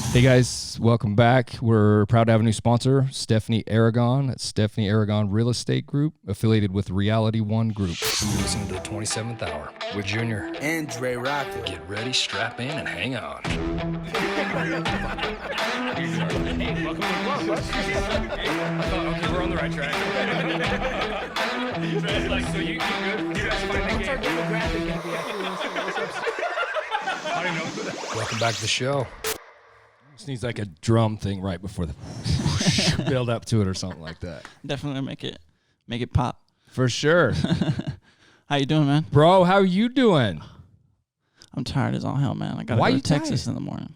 Hey guys, welcome back. We're proud to have a new sponsor, Stephanie Aragon. It's Stephanie Aragon Real Estate Group, affiliated with Reality One Group. You're listening to the 27th Hour with Junior and Dre Rocket. Get ready, strap in, and hang on. Hey, welcome to the club. Okay, we're on the right track. Like, so you good? You guys find the game? I don't know. Welcome back to the show. Just needs like a drum thing right before the build up to it or something like that. Definitely make it pop. For sure. How you doing, man? Bro, how you doing? I'm tired as all hell, man. I gotta go to Texas in the morning.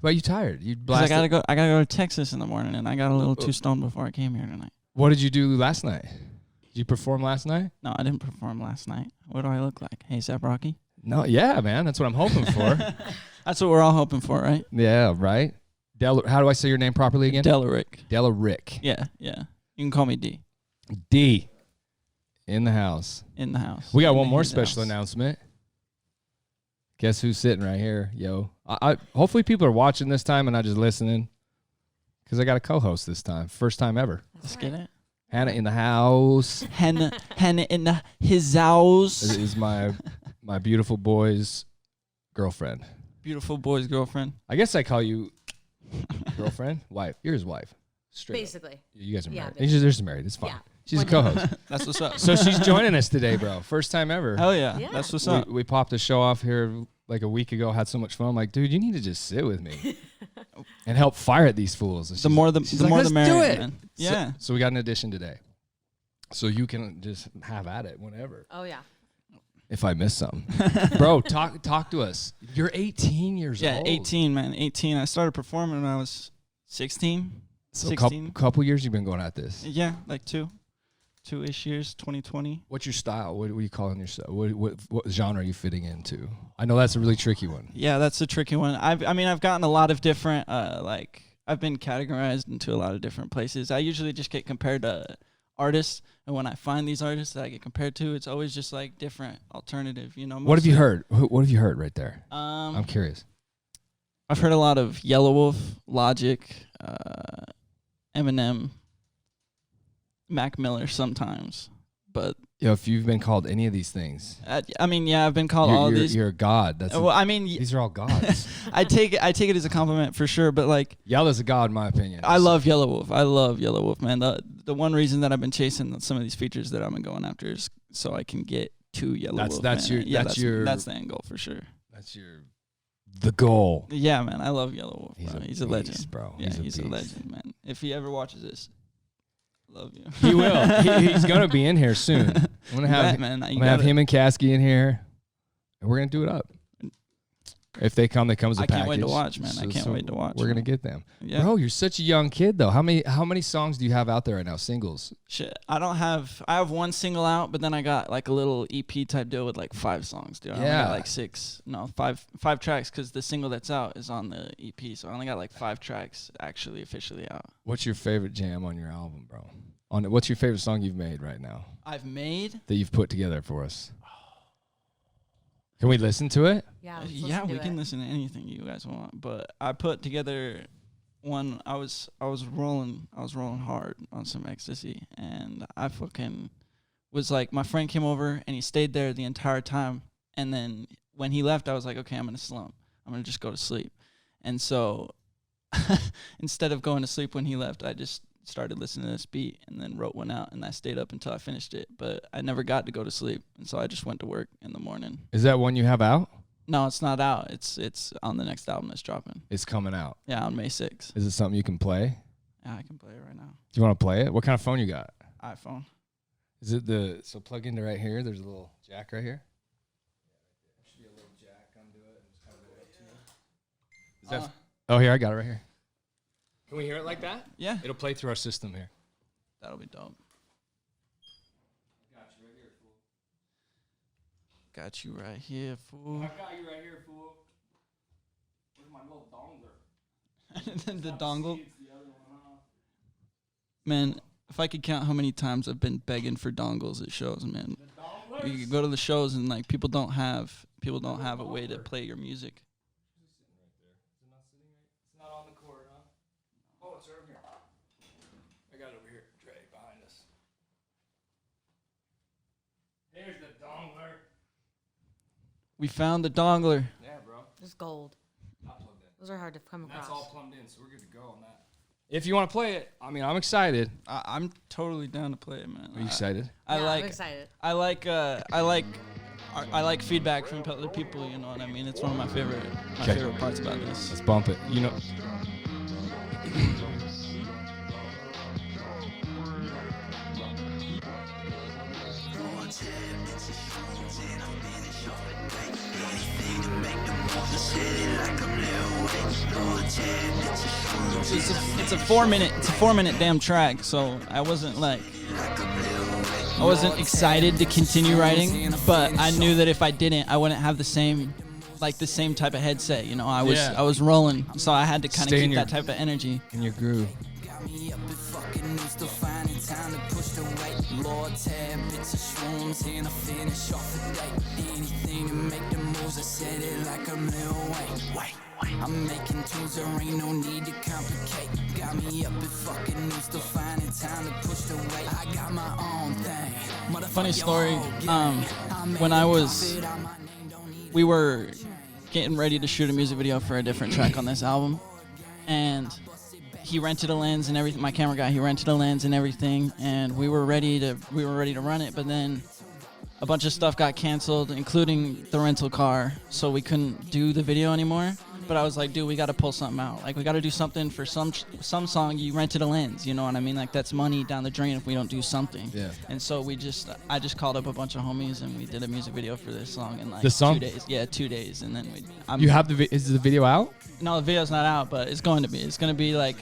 Why are you tired? You 'Cause blasted. I gotta go to Texas in the morning, and I got a little too stoned before I came here tonight. What did you do last night? Did you perform last night? No, I didn't perform last night. What do I look like? Hey, Zap Rocky? No, yeah, man. That's what I'm hoping for. That's what we're all hoping for, right? Yeah, right. How do I say your name properly again? DELERIQ. DELERIQ. Yeah. You can call me D. D. In the house. In the house. We got one more special announcement. Guess who's sitting right here, yo? I hopefully people are watching this time and not just listening, because I got a co-host this time, first time ever. Let's get it. Hanna in the house. Hanna in his house. This is my beautiful boy's girlfriend. Beautiful boy's girlfriend. I guess I call you girlfriend, wife. You're his wife. Straight basically. Up. You guys are married. Basically. They're just married. It's fine. Yeah. She's a co-host. That's what's up. So she's joining us today, bro. First time ever. Hell yeah. Yeah. That's what's up. We popped a show off here like a week ago. Had so much fun. I'm like, dude, you need to just sit with me and help fire at these fools. The more the merrier, do it. man. Yeah. So we got an addition today. So you can just have at it whenever. Oh, yeah. If I miss something. Bro, talk to us. You're 18 years old. Yeah, 18, man. 18. I started performing when I was 16. So 16. couple years you've been going at this. Yeah, like two-ish years, 2020. What's your style? What are you calling yourself? What genre are you fitting into? I know that's a really tricky one. Yeah, that's a tricky one. I've gotten a lot of different, I've been categorized into a lot of different places. I usually just get compared to artists, and when I find these artists that I get compared to, it's always just like different, alternative, you know. What have you heard? What have you heard right there? I'm curious. I've heard a lot of Yelawolf, Logic, Eminem, Mac Miller sometimes, but If you've been called any of these things, I've been called all these. You're a god. These are all gods. I take it as a compliment for sure, but like Yella's a god in my opinion. I love Yelawolf. I love Yelawolf, man. The one reason that I've been chasing some of these features that I've been going after is so I can get to Yelawolf. That's the end goal for sure. That's the goal. Yeah, man. I love Yelawolf. He's a legend, bro. Yeah, he's a legend, man. If he ever watches this, I love you. He will. He's gonna be in here soon. I'm gonna have him and Kasky in here, and we're gonna do it up. If they come, they come as a package. I can't wait to watch, man. I can't wait to watch. We're gonna get them. Yeah. Bro, you're such a young kid though. How many songs do you have out there right now? Singles? Shit, I have one single out, but then I got like a little EP type deal with like 5 songs, dude. I only got like five tracks, because the single that's out is on the EP, so I only got like 5 tracks actually officially out. What's your favorite jam on your album, bro? What's your favorite song you've made right now? I've made that you've put together for us. Can we listen to it? Yeah, we can listen to anything you guys want. But I put together one. I was rolling hard on some ecstasy, and I fucking was like, my friend came over and he stayed there the entire time. And then when he left, I was like, okay, I'm gonna slump. I'm gonna just go to sleep. And so instead of going to sleep when he left, I just started listening to this beat and then wrote one out, and I stayed up until I finished it, but I never got to go to sleep, and so I just went to work in the morning. Is that one you have out? No, it's not out. It's on the next album that's dropping. It's coming out. Yeah, on May 6th. Is it something you can play? Yeah, I can play it right now. Do you want to play it? What kind of phone you got? iPhone. Is it so plug into right here? There's a little jack right here. There should be a little jack onto it. And just kind of go up to it. Oh, here, I got it right here. Can we hear it like that? Yeah. It'll play through our system here. That'll be dope. Got you right here, fool. I got you right here, fool. Where's my little dongler? The dongle? Man, if I could count how many times I've been begging for dongles at shows, man. You go to the shows and like people don't have a way to play your music. not on the cord, huh? Oh, it's over here. I got it over here, Dre, behind us. There's the dongler. We found the dongler. Yeah, bro. It's gold. Not plugged in. Those are hard to come across. That's all plumbed in, so we're good to go on that. If you want to play it, I mean, I'm excited. I'm totally down to play it, man. Are you excited? I'm excited. I like feedback from other people. You know what I mean? It's one of my favorite parts about this. Let's bump it. You know. It's a 4 minute. It's a 4 minute damn track. So I wasn't excited to continue writing, but I knew that if I didn't, I wouldn't have the same type of headset. You know, I was rolling, so I had to kind of keep that type of energy in your groove. I'm making tunes, there ain't no need to complicate. Got me up at fucking noon, still finding time to push the weight. I got my own thing. Funny story, when we were getting ready to shoot a music video for a different track on this album, and he rented a lens and everything. My camera guy, he rented a lens and everything, and we were ready to run it, but then a bunch of stuff got canceled, including the rental car, so we couldn't do the video anymore. But I was like, dude, we got to pull something out. Like, we got to do something for some song. You rented a lens, you know what I mean? Like, that's money down the drain if we don't do something. Yeah. And so I just called up a bunch of homies and we did a music video for this song in like 2 days. Yeah, 2 days, and then is the video out? No, the video's not out, but it's going to be. It's going to be like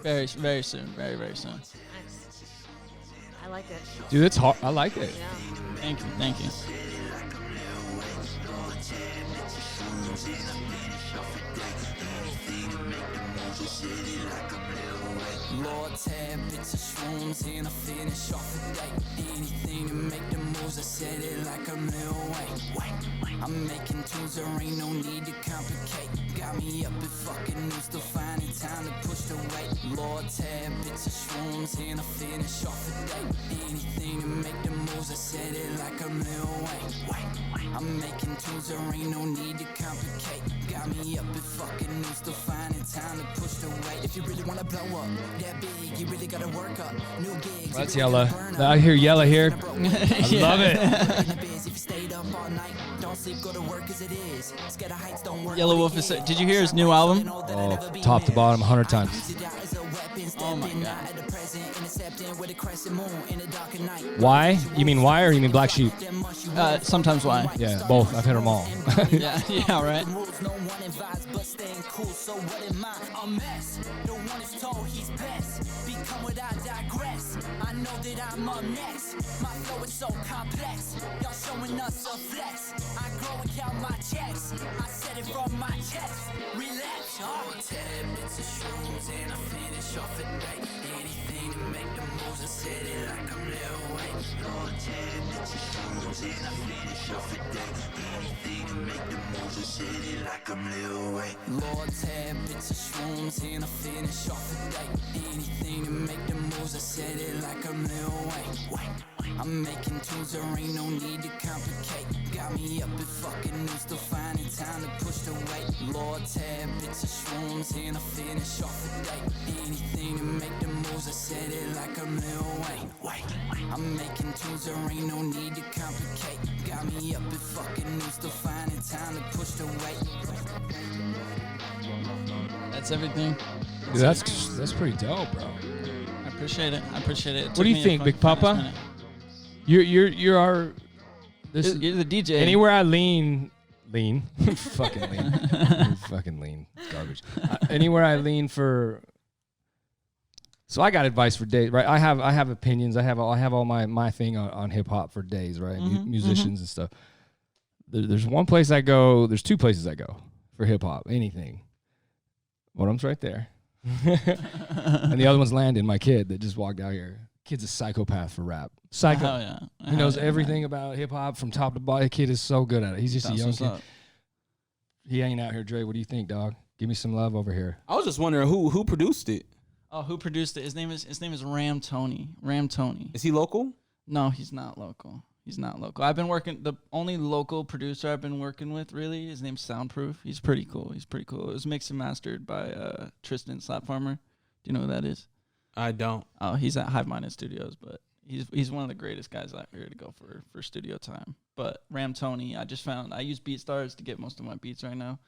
very, very soon, very, very soon. Nice. I like it. Dude, it's hard. I like it. Yeah. Thank you. Lord, tab, bits of shrooms, and I finish off the day. Anything to make the moves, I said it like I'm Lil Wayne. I'm making tunes, there ain't no need to complicate. Got me up at fucking noon, still finding time to push the weight. Lord, tab, bits of shrooms, and I finish off the day. Anything to make the moves, I said it like I'm Lil Wayne. I'm making tunes, there ain't no need to complicate. Got me up at fucking noon, still finding time to push the weight. If you really wanna blow up that big, you really gotta work up. New gigs. That's Yella. I hear Yella here. I love it. Yellow Wolf is. Did you hear his new album? Oh, top to bottom, 100 times. Oh my god. Why? You mean why, or you mean Black Sheep? Sometimes why. Yeah, both. I've hit them all. yeah, right. I know that I'm up next. My flow is so complex. Y'all showing us a flex. I grow and count my checks. I said it from my chest. Relax, oh. 10 bits of shrooms and I finish off at day. Anything to make the moves, I said it like I'm Lil Wayne. Oh, 10 bits of shrooms and I finish off at day. Anything to make the moves, I said it like I'm Lil Wayne. Lord, 10 bits of shrooms and I finish off at day. Anything to make the moves, I said it like I'm Lil Wayne. I'm making tunes, there ain't no need to complicate. Got me up at fucking noon, still finding time to push the weight. Lord, tab, bits of shrooms, and I finish off the day. Anything to make the moves, I said it like I'm Lil Wayne. I'm making tunes, there ain't no need to complicate. Got me up at fucking noon, still finding time to push the weight. That's everything. Dude, that's pretty dope, bro. I appreciate it. What do you think, Big Papa? You're our. You're the DJ. Anywhere I lean, fucking lean, fucking lean, garbage. Anywhere I lean for. So I got advice for days, right? I have opinions. I have all my thing on hip hop for days, right? Musicians and stuff. There's one place I go. There's two places I go for hip hop. Anything. One of them's right there. And the other one's Landon, my kid that just walked out here. Kid's a psychopath for rap. Psycho. Oh, yeah. He knows everything about hip hop from top to bottom. The kid is so good at it. He's just a young kid. He ain't out here, Dre. What do you think, dog? Give me some love over here. I was just wondering who produced it. Oh, who produced it? His name is Ram Tony. Ram Tony. Is he local? No, he's not local. I've been working. The only local producer I've been working with, really, his name's Soundproof. He's pretty cool. It was mixed and mastered by Tristan Slapfarmer. Do you know who that is? I don't. Oh, he's at Hive Minded Studios, but he's one of the greatest guys out here to go for studio time. But Ram Tony, I use BeatStars to get most of my beats right now,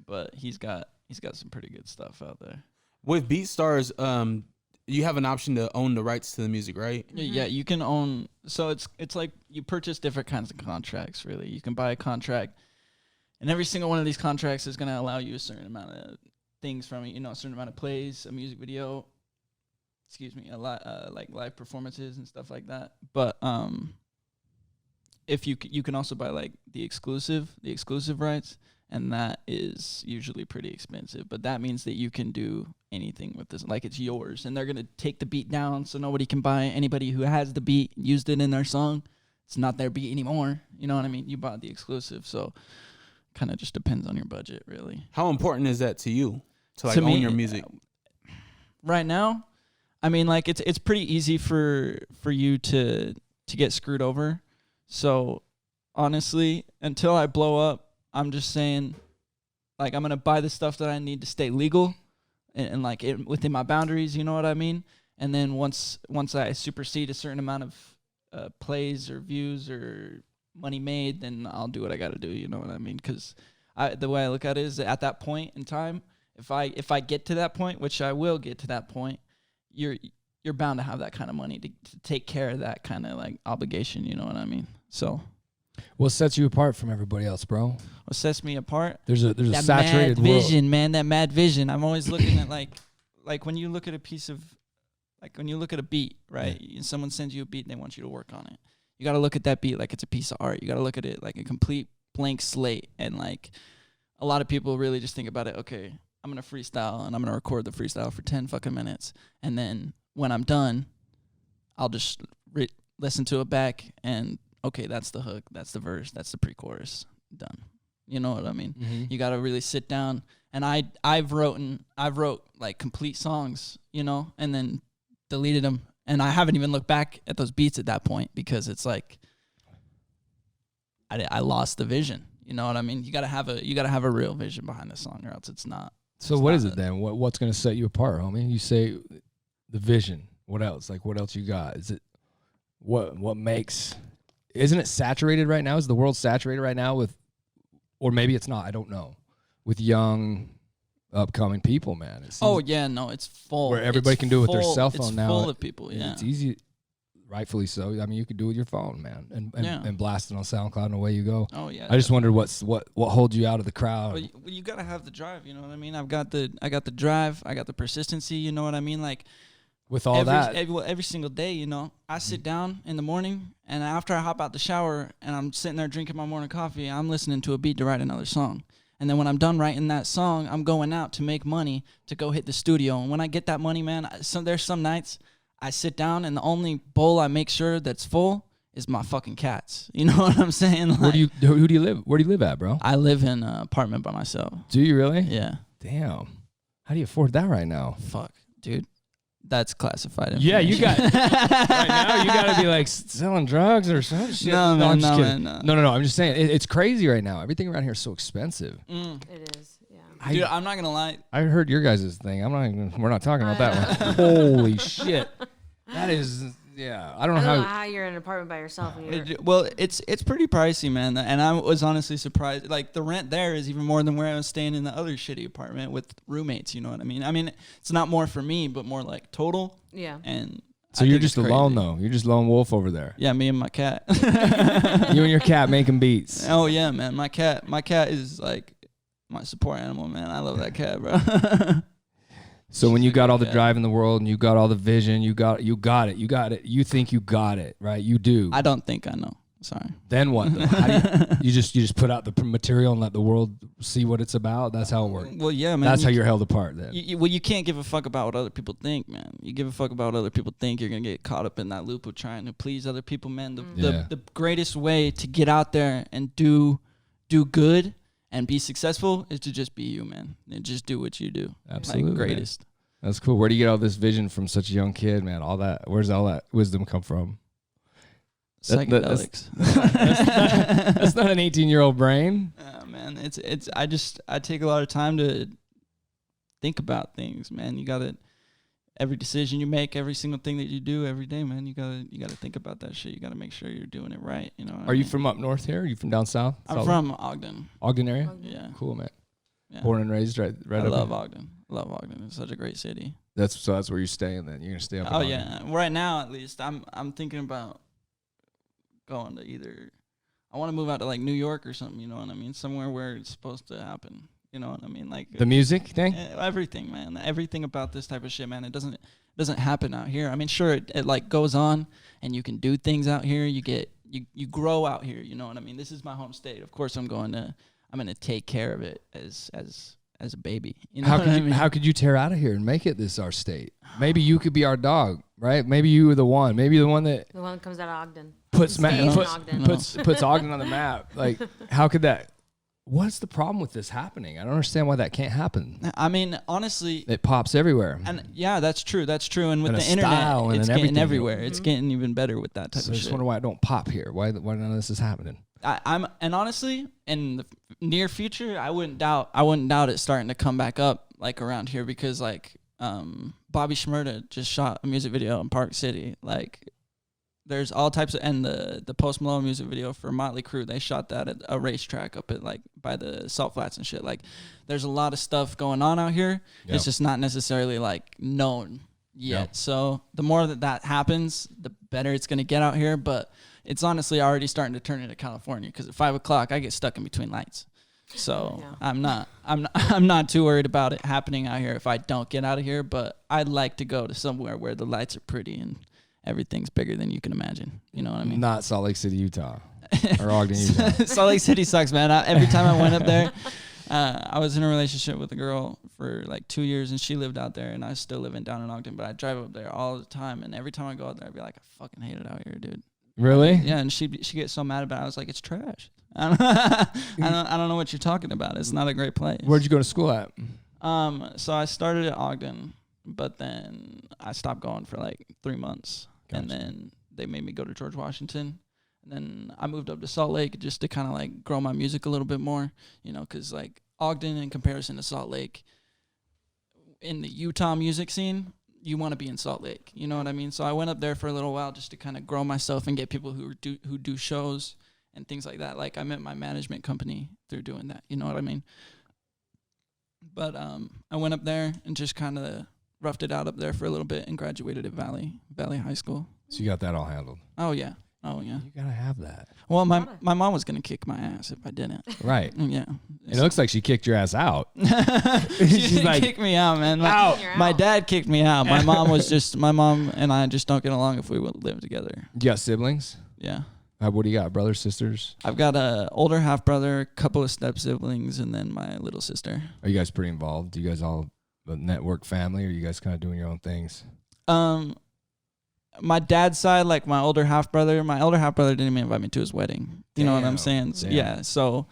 but he's got some pretty good stuff out there. With BeatStars, you have an option to own the rights to the music, right? Yeah, you can own. So it's like you purchase different kinds of contracts. Really, you can buy a contract, and every single one of these contracts is going to allow you a certain amount of things from it. A certain amount of plays, a music video. A lot like live performances and stuff like that. But if you can also buy like the exclusive rights, and that is usually pretty expensive. But that means that you can do anything with this, like it's yours, and they're gonna take the beat down so nobody can buy it. Anybody who has the beat used it in their song, it's not their beat anymore. You know what I mean? You bought the exclusive, so kind of just depends on your budget, really. How important is that to you to To own me, your music? Right now, I mean, like it's pretty easy for you to get screwed over. So honestly, until I blow up, I'm just saying, like, I'm gonna buy the stuff that I need to stay legal, and like within my boundaries. You know what I mean? And then once I supersede a certain amount of plays or views or money made, then I'll do what I got to do. You know what I mean? Because the way I look at it is that at that point in time, if I get to that point, which I will get to that point, you're bound to have that kind of money to take care of that kind of like obligation. You know what I mean? So. What sets you apart from everybody else, bro? What sets me apart? There's a that saturated mad vision, world. man. That mad vision. I'm always looking at like when you look at a piece of, like when you look at a beat, right? Yeah. And someone sends you a beat and they want you to work on it. You got to look at that beat like it's a piece of art. You got to look at it like a complete blank slate. And like a lot of people really just think about it. Okay, I'm gonna freestyle and I'm gonna record the freestyle for 10 fucking minutes, and then when I'm done, I'll just listen to it back and. Okay, that's the hook, that's the verse, that's the pre-chorus, done. You know what I mean? Mm-hmm. You got to really sit down. And I've wrote like complete songs, and then deleted them. And I haven't even looked back at those beats at that point because it's like I lost the vision. You know what I mean? You gotta have a real vision behind the song, or else it's not. So what is it then? What's gonna set you apart, homie? You say the vision. What else? Like what else you got? Is it what makes? Isn't it saturated right now? Is the world saturated right now with, or maybe it's not, I don't know, with young, upcoming people, man? Oh, yeah, no, it's full. Where everybody can do it with their cell phone now. It's full of people, yeah. It's easy, rightfully so. I mean, you could do it with your phone, man, and blast it on SoundCloud and away you go. Oh, yeah. I just wondered what holds you out of the crowd. Well, you got to have the drive, you know what I mean? I got the drive, I got the persistency, you know what I mean? Like, with all every single day, I sit down in the morning, and after I hop out the shower and I'm sitting there drinking my morning coffee, I'm listening to a beat to write another song. And then when I'm done writing that song, I'm going out to make money to go hit the studio. And when I get that money, man, there's some nights I sit down and the only bowl I make sure that's full is my fucking cats. You know what I'm saying? Like, who do you live? Where do you live at, bro? I live in an apartment by myself. Do you really? Yeah. Damn. How do you afford that right now? Fuck, dude. That's classified information. Yeah, you got right now. You got to be like selling drugs or some shit. No, man, I'm just man, kidding. No. I'm just saying it's crazy right now. Everything around here is so expensive. It is, yeah. Dude, I'm not gonna lie. I heard your guys' thing. We're not talking about that one. Holy shit, that is. Yeah, I don't know how you're in an apartment by yourself. And well, it's pretty pricey, man. And I was honestly surprised. Like the rent there is even more than where I was staying in the other shitty apartment with roommates. You know what I mean? I mean, it's not more for me, but more like total. Yeah. And so you're just alone though. You're just lone wolf over there. Yeah, me and my cat. You and your cat making beats. Oh yeah, man. My cat is like my support animal, man. I love that cat, bro. So when you got all the drive in the world and you got all the vision, you got it. You think you got it, right? You do. I don't think I know. Sorry. Then what? You just put out the material and let the world see what it's about. That's how it works. Well, yeah, man. That's how you're held apart. Then. You can't give a fuck about what other people think, man. You give a fuck about what other people think, you're gonna get caught up in that loop of trying to please other people, man. The greatest way to get out there and do good and be successful is to just be you, man, and just do what you do. Absolutely, like, greatest. Man. That's cool. Where do you get all this vision from such a young kid, man? Where's all that wisdom come from? Psychedelics. That's not an 18-year-old brain. Man, I take a lot of time to think about things, man. You gotta, every decision you make, every single thing that you do every day, man, you gotta think about that shit. You gotta make sure you're doing it right. You know. Are you from up north here? Are you from down south? I'm from Ogden. Ogden area? Ogden. Yeah. Cool, man. Yeah. Born and raised right I up love here? Ogden. I love Ogden. It's such a great city. That's where you're staying then. You're gonna stay up in Oh Ogden. yeah. Right now, at least, I'm thinking about going to either. I want to move out to like New York or something. You know what I mean? Somewhere where it's supposed to happen. You know what I mean? Like The music thing? everything, man. Everything about this type of shit, man. It doesn't happen out here. I mean, sure, it like goes on, and you can do things out here. You grow out here. You know what I mean? This is my home state. Of course, I'm gonna take care of it as a baby. You know How could you tear out of here and make it this our state? Maybe you could be our dog, right? Maybe you were the one. Maybe the one that The one that comes out of Ogden. puts Stays in Ogden. puts Ogden on the map. Like, how could that? What's the problem with this happening? I don't understand why that can't happen. I mean, honestly, It pops everywhere. and yeah, that's true. That's true. And with And the a internet, style and it's then getting everything. everywhere. It's getting even better with that type So I of just shit. wonder why it don't pop here. Why none of this is happening? And honestly, in the near future, I wouldn't doubt it starting to come back up like around here because like Bobby Shmurda just shot a music video in Park City. Like there's all types of, and the Post Malone music video for Motley Crue, they shot that at a racetrack up at like by the Salt Flats and shit. Like there's a lot of stuff going on out here. Yep. It's just not necessarily like known yet. Yep. So the more that happens, the better it's gonna get out here. But it's honestly already starting to turn into California because at 5 o'clock I get stuck in between lights. So Yeah. I'm not too worried about it happening out here if I don't get out of here. But I'd like to go to somewhere where the lights are pretty and everything's bigger than you can imagine. You know what I mean? Not Salt Lake City, Utah, or Ogden, Utah. Salt Lake City sucks, man. Every time I went up there, I was in a relationship with a girl for like 2 years, and she lived out there, and I was still living down in Ogden. But I drive up there all the time, and every time I go out there, I'd be like, I fucking hate it out here, dude. Really? Yeah, and she gets so mad about it. I was like, it's trash. I don't know what you're talking about. It's not a great place. Where'd you go to school at? So I started at Ogden, but then I stopped going for like 3 months. Gotcha. And then they made me go to George Washington. And then I moved up to Salt Lake just to kind of like grow my music a little bit more, you know, because like Ogden in comparison to Salt Lake, in the Utah music scene, you want to be in Salt Lake. You know what I mean? So I went up there for a little while just to kind of grow myself and get people who do shows and things like that. Like I met my management company through doing that. You know what I mean? But I went up there and just kind of roughed it out up there for a little bit and graduated at Valley High School. So you got that all handled. Oh yeah. You gotta have that. Well, my mom was gonna kick my ass if I didn't. Right. Yeah. It looks like she kicked your ass out. She She's didn't like, kick me out, man. You're My out. dad kicked me out. My mom and I just don't get along if we would live together. You got siblings? Yeah. What do you got? Brothers, sisters? I've got a older half brother, a couple of step siblings, and then my little sister. Are you guys pretty involved? Do you guys all a network family, or are you guys kind of doing your own things? My dad's side, like my older half brother didn't even invite me to his wedding. You know what I'm saying? So, Damn. yeah. So,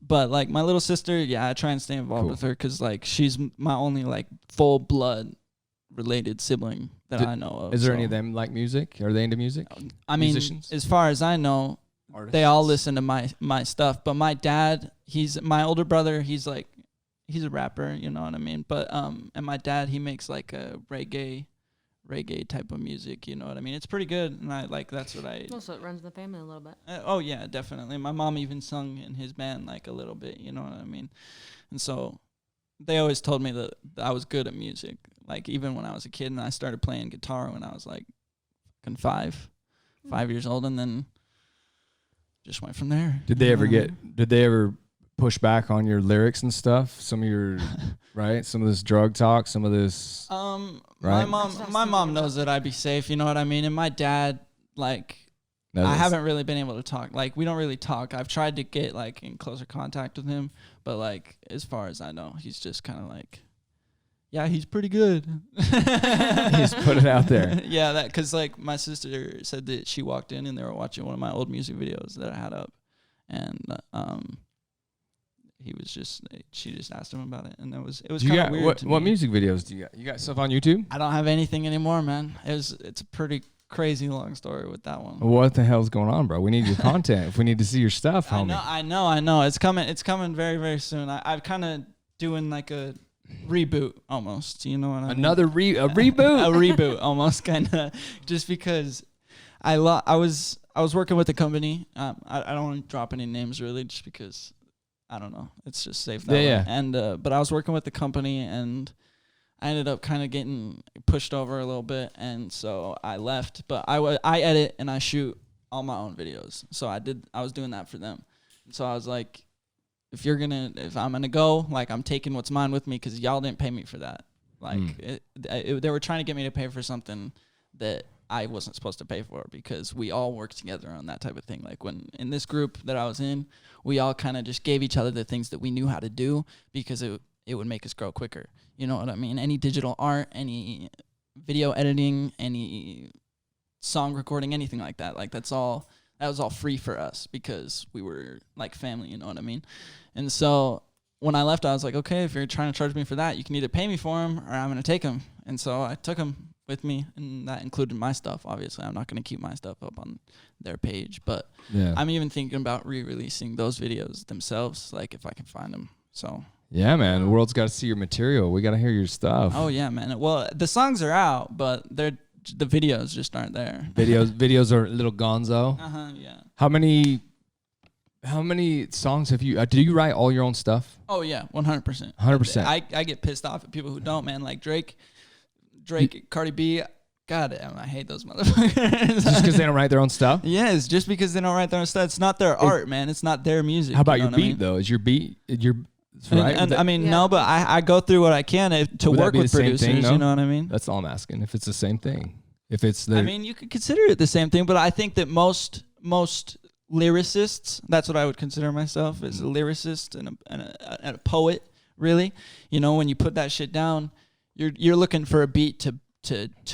but like my little sister, yeah, I try and stay involved Cool. with her because like she's my only like full blood related sibling that I know of. Is there so. any of them like music? Are they into music? I mean, musicians? as far as I know, they all listen to my stuff. But my dad, he's my older brother. He's a rapper. You know what I mean? But and my dad, he makes like a reggae type of music. You know what I mean? It's pretty good, and I like that's what I. Also, it runs in the family a little bit. Oh yeah, definitely. My mom even sung in his band like a little bit. You know what I mean? And so they always told me that I was good at music. Like even when I was a kid, and I started playing guitar when I was like fucking 5 years old, and then just went from there. Did they ever push back on your lyrics and stuff? Some of your right? Some of this drug talk, some of this right? My mom knows that I'd be safe, you know what I mean? And my dad, like I haven't really been able to talk. Like we don't really talk. I've tried to get like in closer contact with him, but like as far as I know, he's just kind of like, yeah, he's pretty good. He's put it out there. Yeah, that because like my sister said that she walked in and they were watching one of my old music videos that I had up, and she just asked him about it, and it was You kind got of weird. what music videos do you got? You got stuff on YouTube? I don't have anything anymore, man. It's a pretty crazy long story with that one. What the hell's going on, bro? We need your content. If we need to see your stuff, homie. I know. It's coming very, very soon. I've kind of doing like a reboot almost. You know what I mean? A reboot. A reboot almost, kind of, just because I was working with a company. I don't want to drop any names really, just because I don't know. It's just safe that way. And but I was working with the company, and I ended up kind of getting pushed over a little bit, and so I left. But I edit and I shoot all my own videos. So I was doing that for them. So I was like, if I'm gonna go, like, I'm taking what's mine with me, because y'all didn't pay me for that. Like they were trying to get me to pay for something that I wasn't supposed to pay for, because we all work together on that type of thing. Like, when in this group that I was in, we all kind of just gave each other the things that we knew how to do, because it would make us grow quicker. You know what I mean? Any digital art, any video editing, any song recording, anything like that. Like, that was all free for us, because we were like family, you know what I mean? And so when I left, I was like, okay, if you're trying to charge me for that, you can either pay me for them or I'm going to take them. And so I took them with me, and that included my stuff. Obviously, I'm not going to keep my stuff up on their page, but I'm even thinking about re-releasing those videos themselves, like, if I can find them. So yeah, man, the world's got to see your material. We got to hear your stuff. Oh yeah, man. Well, the songs are out, but the videos just aren't there. Videos are a little gonzo. Yeah. How many songs have you? Do you write all your own stuff? Oh yeah, 100%. 100%. I get pissed off at people who don't, man. Like Drake, Cardi B. God damn, I hate those motherfuckers. Just because they don't write their own stuff? Yes, just because they don't write their own stuff. It's not their art, man. It's not their music. How about your beat though? Is your beat right? And I mean, no, but I go through what I can to work with producers. Thing, no? You know what I mean? That's all I'm asking. If it's the same thing, if it's I mean, you could consider it the same thing, but I think that most lyricists, that's what I would consider myself, as a lyricist and a poet. Really, you know, when you put that shit down, you're looking for a beat to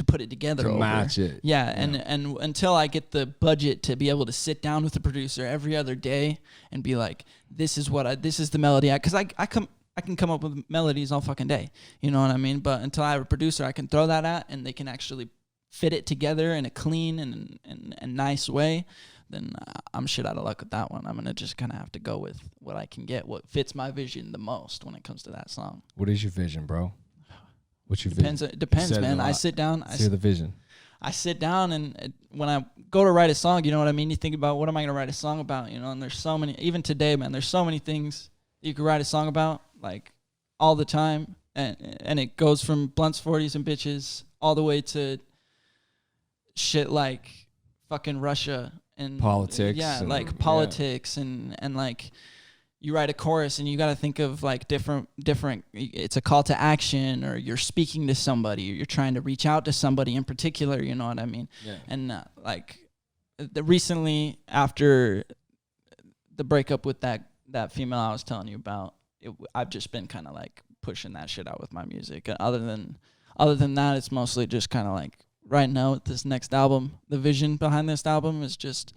put it together, to match it. Yeah, and until I get the budget to be able to sit down with the producer every other day and be like, this is the melody, because I can come up with melodies all fucking day, you know what I mean? But until I have a producer I can throw that at, and they can actually fit it together in a clean and nice way, then I'm shit out of luck with that one. I'm gonna just kind of have to go with what I can get, what fits my vision the most when it comes to that song. What is your vision, bro? What's your vision? It depends, man. I sit down. I see the vision. I sit down, and when I go to write a song, you know what I mean? You think about, what am I going to write a song about? You know, and there's so many, even today, man, there's so many things you could write a song about, like, all the time. And it goes from blunts, 40s, and bitches all the way to shit like fucking Russia and politics. Yeah, like politics and like, you write a chorus and you got to think of like different, it's a call to action, or you're speaking to somebody, or you're trying to reach out to somebody in particular, you know what I mean? Yeah. And like recently, after the breakup with that female I was telling you about, I've just been kind of like pushing that shit out with my music. And other than that, it's mostly just kind of like, right now with this next album, the vision behind this album is just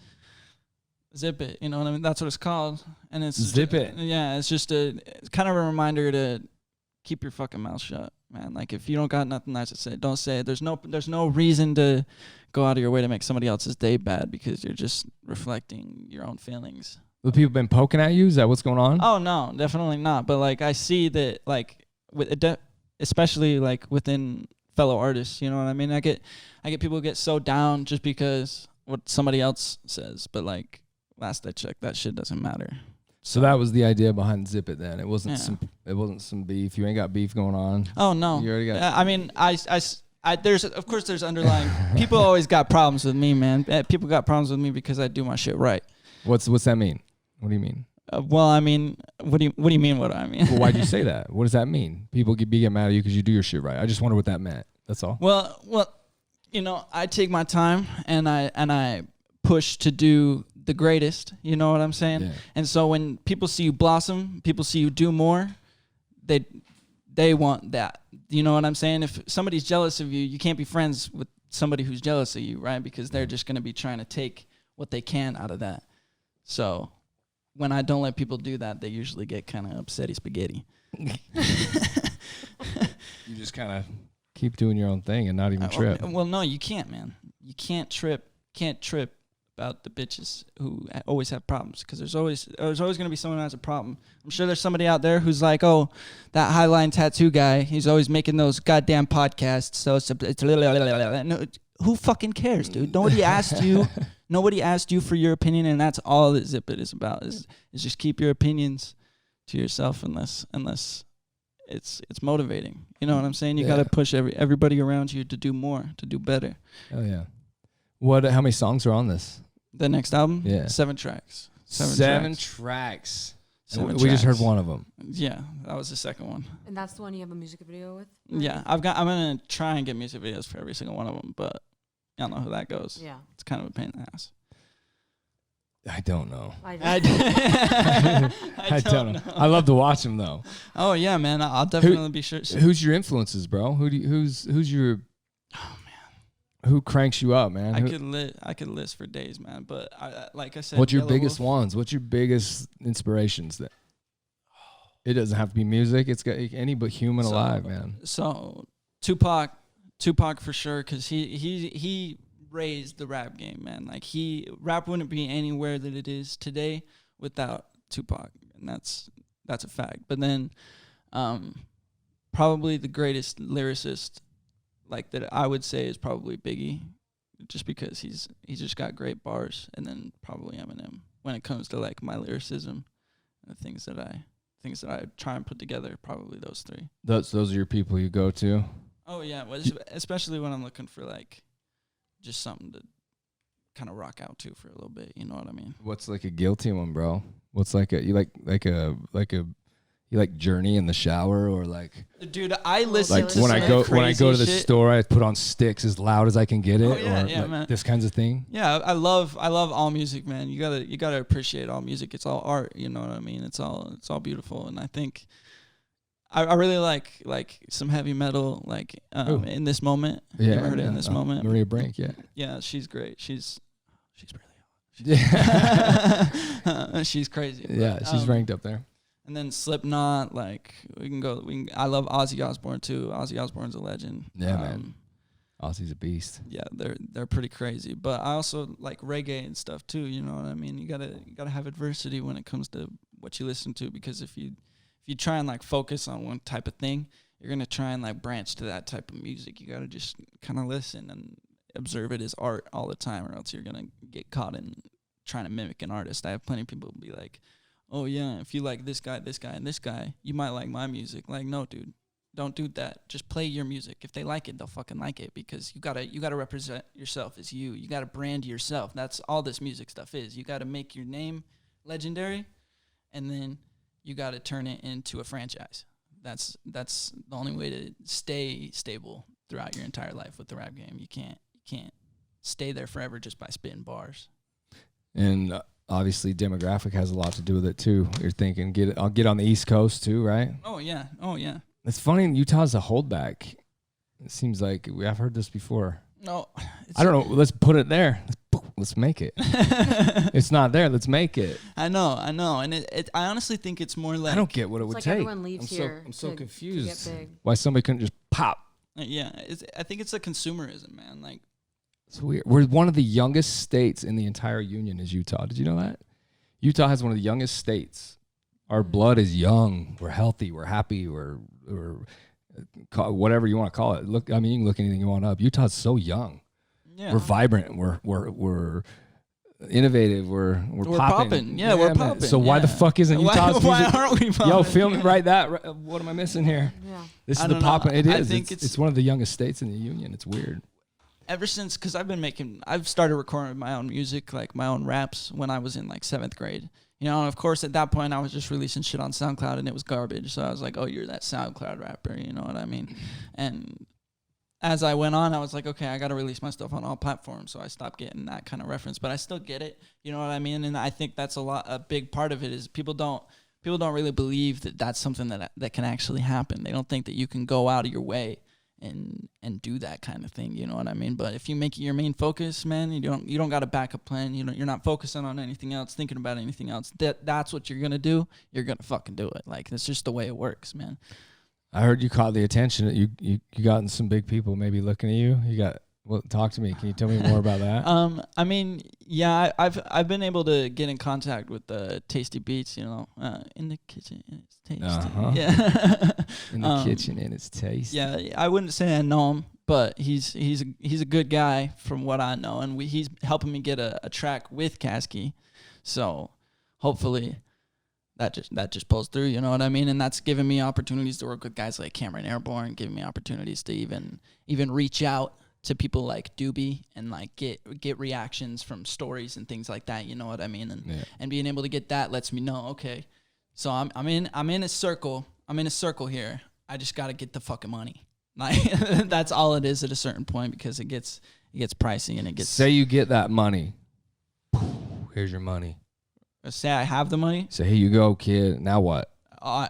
Zip It, you know what I mean? That's what it's called. And it's Zip It. Yeah, it's just it's kind of a reminder to keep your fucking mouth shut, man. Like, if you don't got nothing nice to say, don't say it. There's no reason to go out of your way to make somebody else's day bad, because you're just reflecting your own feelings. The people been poking at you? Is that what's going on? Oh no, definitely not. But like, I see that, like, especially like within fellow artists, you know what I mean? I get people get so down just because what somebody else says, but like, last I checked, that shit doesn't matter. So that was the idea behind Zip It then. It wasn't some beef. You ain't got beef going on. Oh no. You already got I mean, there's underlying people always got problems with me, man. People got problems with me because I do my shit right. What's that mean? What do you mean? Well, I mean, what do you mean what I mean? Well, why'd you say that? What does that mean? People get mad at you because you do your shit right. I just wonder what that meant. That's all. Well, you know, I take my time and I push to do the greatest, you know what I'm saying? Yeah. And so when people see you blossom, people see you do more, they want that. You know what I'm saying? If somebody's jealous of you, you can't be friends with somebody who's jealous of you, right? Because they're just going to be trying to take what they can out of that. So when I don't let people do that, they usually get kind of upsetty spaghetti. You just kind of keep doing your own thing and not even trip. Well, no, you can't, man. You can't trip about the bitches who always have problems, because there's always going to be someone who has a problem. I'm sure there's somebody out there who's like, oh, that Highline Tattoo guy, he's always making those goddamn podcasts. So it's no, who fucking cares, dude? Nobody asked you. Nobody asked you for your opinion, and that's all that Zip It is about. Is just keep your opinions to yourself, unless it's motivating. You know what I'm saying? You got to push everybody around you to do more, to do better. Oh yeah. How many songs are on this? The next album? Yeah. 7 tracks. Seven tracks. Seven we just heard tracks. one of them. Yeah, that was the second one. And that's the one you have a music video with? Yeah, I'm gonna try and get music videos for every single one of them, but y'all know how that goes. Yeah. It's kind of a pain in the ass. I don't know. I don't know. I love to watch them though. Oh yeah, man. I'll definitely be sure. Who's your influences, bro? Who's your? Oh man. Who cranks you up, man? I could list for days, man. But like I said, what's your Yellow biggest Wolf. ones? What's your biggest inspirations? That it doesn't have to be music. It's got any but human alive, man. So Tupac for sure, because he raised the rap game, man. Like rap wouldn't be anywhere that it is today without Tupac, and that's a fact. But then probably the greatest lyricist like that I would say is probably Biggie, just because he's just got great bars. And then probably Eminem when it comes to like my lyricism and the things that I try and put together. Probably those three. Those are your people you go to? Oh yeah, well, especially when I'm looking for like just something to kind of rock out to for a little bit. You know what I mean? What's like a guilty one, bro? What's like a you like Journey in the shower, or like? Dude, I listen like to when I go to the shit. store, I put on Sticks as loud as I can get it, Oh, yeah, or yeah, like man. this kinds of thing. Yeah, I love all music, man. You gotta appreciate all music. It's all art. You know what I mean? It's all beautiful, and I think I really like some heavy metal, like in this moment. Yeah, You ever heard it in this moment? Maria Brink, yeah. Yeah, she's great. She's really Yeah, hot. She's crazy. yeah, But, she's ranked up there. And then Slipknot, like I love Ozzy Osbourne too. Ozzy Osbourne's a legend. Yeah, man. Ozzy's a beast. Yeah, they're pretty crazy. But I also like reggae and stuff too. You know what I mean? You gotta have adversity when it comes to what you listen to, because if you try and like focus on one type of thing, you're gonna try and like branch to that type of music. You gotta just kind of listen and observe it as art all the time, or else you're gonna get caught in trying to mimic an artist. I have plenty of people who be like, oh yeah, if you like this guy, and this guy, you might like my music. Like, no, dude, don't do that. Just play your music. If they like it, they'll fucking like it, because you gotta represent yourself as you. You gotta brand yourself. That's all this music stuff is. You gotta make your name legendary, and then you gotta turn it into a franchise. That's the only way to stay stable throughout your entire life with the rap game. You can't stay there forever just by spitting bars. And obviously demographic has a lot to do with it too. You're thinking I'll get on the East Coast too, right? Oh yeah. It's funny, Utah's a holdback. It seems like I've heard this before. No, I don't know. Let's put it there. Let's make it. It's not there. Let's make it. I know, and I honestly think it's more like I don't get what it would like take. everyone leaves here. I'm so to confused. get big. Why somebody couldn't just pop? Yeah, I think it's a consumerism, man. Like, It's weird. We're one of the youngest states in the entire union is Utah. Did you know that? Utah has one of the youngest states. Our blood is young. We're healthy. We're happy. We're whatever you want to call it. Look, I mean, you can look anything you want up. Utah's so young. yeah, We're vibrant. We're innovative. We're popping. Yeah, we're man. popping. So why the fuck isn't Utah's why music? aren't we popping? Yo, film it right. What am I missing here? Yeah. This I is the don't know. popping. It I is. think It's one of the youngest states in the union. It's weird. Ever since, because I've started recording my own music, like my own raps, when I was in like 7th grade. You know, and of course at that point I was just releasing shit on SoundCloud and it was garbage. So I was like, oh, you're that SoundCloud rapper, you know what I mean? And as I went on, I was like, okay, I got to release my stuff on all platforms. So I stopped getting that kind of reference, but I still get it. You know what I mean? And I think that's a big part of it is people don't really believe that that's something that can actually happen. They don't think that you can go out of your way and do that kind of thing, you know what I mean? But if you make it your main focus, man, you don't got a backup plan. You're not focusing on anything else, thinking about anything else. That's what you're gonna do. You're gonna fucking do it. Like, that's just the way it works, man. I heard you caught the attention. You gotten some big people maybe looking at you. You got. Well, talk to me. Can you tell me more about that? I mean, yeah, I've been able to get in contact with the Tasty Beats, in the kitchen and it's tasty. Yeah. In the kitchen and it's tasty. Yeah, I wouldn't say I know him, but he's a good guy from what I know, and he's helping me get a track with Kasky. So hopefully that just pulls through, you know what I mean? And that's giving me opportunities to work with guys like Cameron Airborne, giving me opportunities to even reach out to people like Doobie and like get reactions from stories and things like that, you know what I mean? And being able to get that lets me know, okay, so I'm in a circle. I'm in a circle here. I just got to get the fucking money. Like, that's all it is at a certain point, because it gets pricey and it gets. Say you get that money. Here's your money. Say I have the money. So here you go, kid. Now what?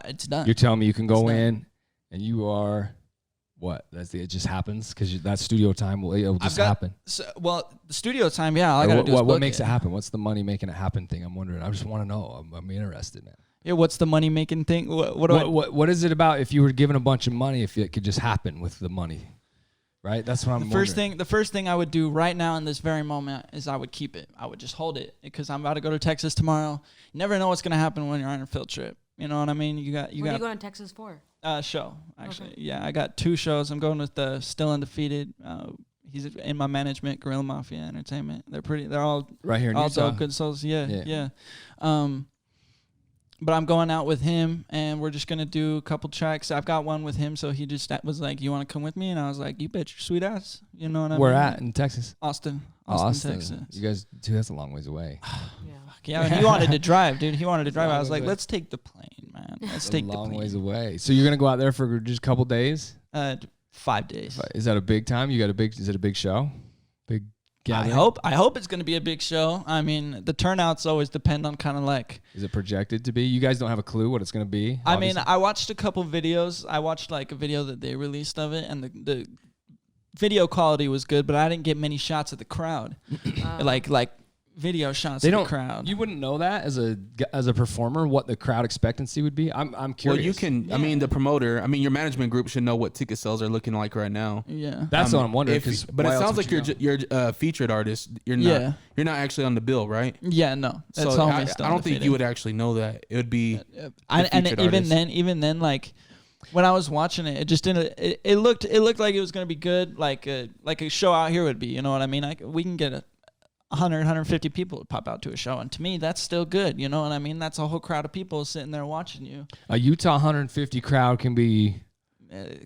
It's done. You're telling me you can go in and you are. What? It just happens because that studio time it'll just happen. The studio time, yeah. All I gotta do is what makes it happen? What's the money making it happen thing? I'm wondering. I just want to know. I'm interested, man. Yeah, what's the money making thing? What is it about? If you were given a bunch of money, if it could just happen with the money, right? That's what I'm wondering. The first thing I would do right now in this very moment is I would keep it. I would just hold it, because I'm about to go to Texas tomorrow. You never know what's gonna happen when you're on a field trip. You know what I mean? What are you going to Texas for? Show, actually. Okay. Yeah, I got 2 shows. I'm going with the Still Undefeated. He's in my management, Guerrilla Mafia Entertainment. They're all right here in all Utah. dope, good souls. Yeah. But I'm going out with him, and we're just gonna do a couple tracks. I've got one with him, so he just was like, "You want to come with me?" And I was like, "You bet your sweet ass." You know what I mean? Where at in Texas? Austin, Texas. You guys, dude, that's a long ways away. Yeah, and he wanted to drive, dude. He wanted to drive. I was like, "Let's take the plane, man. Let's take the plane." Long ways away. So you're gonna go out there for just a couple days? 5 days. Is that a big time? Is it a big show? Big gathering? I hope it's gonna be a big show. I mean, the turnouts always depend on kind of like. Is it projected to be? You guys don't have a clue what it's gonna be? I mean, I watched a couple videos. I watched like a video that they released of it, and the video quality was good, but I didn't get many shots of the crowd. Like video shots of the crowd. You wouldn't know that as a performer what the crowd expectancy would be. I'm curious. Well, you can. Yeah. I mean, the promoter. I mean, your management group should know what ticket sales are looking like right now. Yeah, that's what I'm wondering. But it sounds like you're a featured artist. You're not. Yeah. You're not actually on the bill, right? Yeah, no. So I don't think you would actually know that. It would be. Even then, like. When I was watching it, it just didn't. It looked like it was gonna be good, like a show out here would be. You know what I mean? We can get 100, 150 people to pop out to a show, and to me, that's still good. You know what I mean? That's a whole crowd of people sitting there watching you. A Utah 150 crowd can be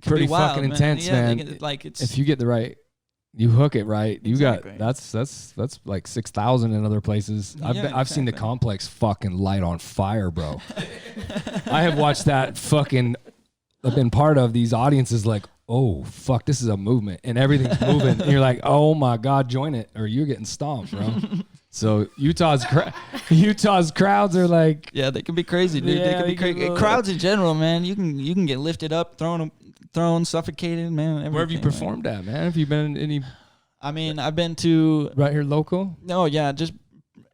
pretty wild, fucking intense, man. If you get the right, you hook it right. You got that's like 6,000 in other places. I've seen the complex fucking light on fire, bro. I have watched that fucking. I've been part of these audiences like, oh, fuck, this is a movement. And everything's moving. And you're like, oh, my God, join it. Or you're getting stomped, bro. So Utah's crowds are like. Yeah, they can be crazy, dude. They can be crazy. Crowds in general, man, you can get lifted up, thrown, suffocated, man. Where have you performed at, man? Have you been in any. I mean, I've been to. Right here local? No, yeah, just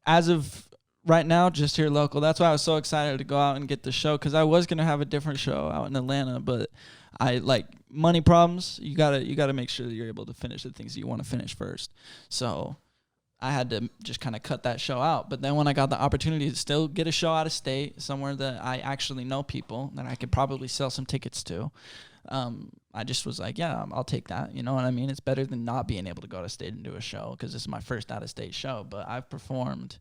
as of. Right now, just here local. That's why I was so excited to go out and get the show, because I was gonna have a different show out in Atlanta, but I like money problems. You gotta make sure that you're able to finish the things that you want to finish first. So I had to just kind of cut that show out. But then when I got the opportunity to still get a show out of state, somewhere that I actually know people that I could probably sell some tickets to, I just was like, yeah, I'll take that. You know what I mean? It's better than not being able to go out of state and do a show, because this is my first out of state show. But I've performed.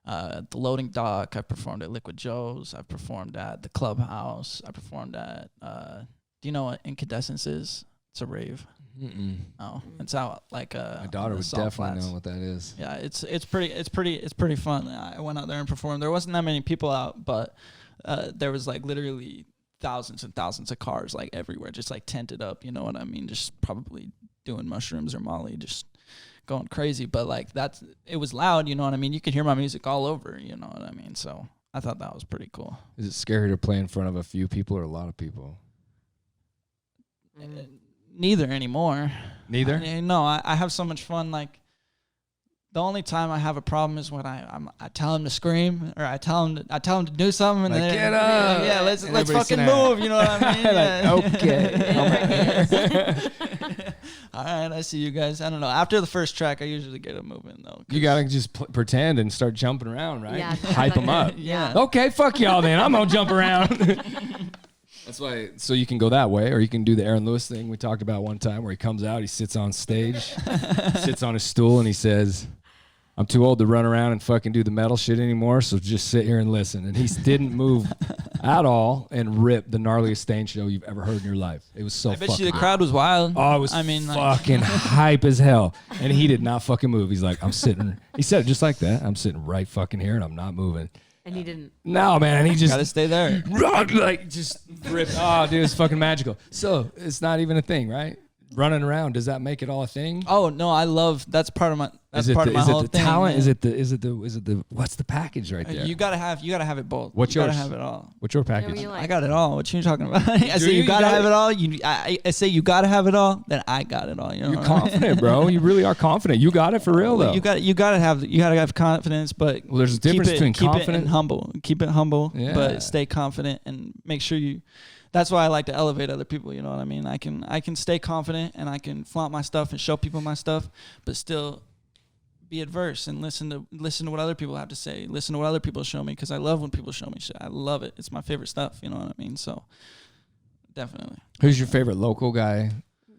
The Loading Dock. I performed at Liquid Joe's. I performed at the Clubhouse. I performed at. Do you know what Incandescence is? It's a rave. Mm-mm. Oh, it's out like my daughter would definitely know what that is. Yeah, it's pretty fun. I went out there and performed. There wasn't that many people out, but there was like literally thousands and thousands of cars like everywhere, just like tented up. You know what I mean? Just probably doing mushrooms or Molly, just. Going crazy, but like it was loud, you know what I mean? You could hear my music all over, you know what I mean? So I thought that was pretty cool. Is it scary to play in front of a few people or a lot of people? neither anymore. Neither? No, I have so much fun. Like, the only time I have a problem is when I tell him to scream, or I tell him to do something, and Like, then get up. yeah, let's everybody fucking sit down. move. You know what I mean? Like, okay. All right, I see you guys. I don't know. After the first track, I usually get them moving though. You gotta just pretend and start jumping around, right? Yeah, Hype them up. Yeah. Okay, fuck y'all then. I'm gonna jump around. That's why. So you can go that way, or you can do the Aaron Lewis thing we talked about one time, where he comes out, he sits on stage, sits on his stool, and he says, "I'm too old to run around and fucking do the metal shit anymore, so just sit here and listen." And he didn't move at all and ripped the gnarliest stage show you've ever heard in your life. It was so I bet fucking you the good. crowd was wild. Oh, it was fucking hype as hell. And he did not fucking move. He's like, I'm sitting. He said it just like that. I'm sitting right fucking here and I'm not moving. And he didn't. No, man. He just Gotta stay there. like just ripped. Oh, dude, it's fucking magical. So it's not even a thing, right? Running around, does that make it all a thing? Oh no, I love. That's part of my. That's part of my whole Is it the thing. talent? Man. Is it the what's the package right there? You gotta have it both. What's you yours? gotta have it all. What's your Whatever package? you like. I got it all. What you talking about? I say you? you You gotta got have it? it all. I say you gotta have it all. Then I got it all. You know. You're what I mean? confident, bro. You really are confident. You got it for real though. You gotta have confidence, but Well, there's a difference between keep confident it and humble. Keep it humble, Yeah. but stay confident and make sure you. That's why I like to elevate other people. You know what I mean? I can stay confident and I can flaunt my stuff and show people my stuff, but still be adverse and listen to what other people have to say. Listen to what other people show me, because I love when people show me shit. I love it. It's my favorite stuff. You know what I mean? So definitely. Who's your favorite local guy?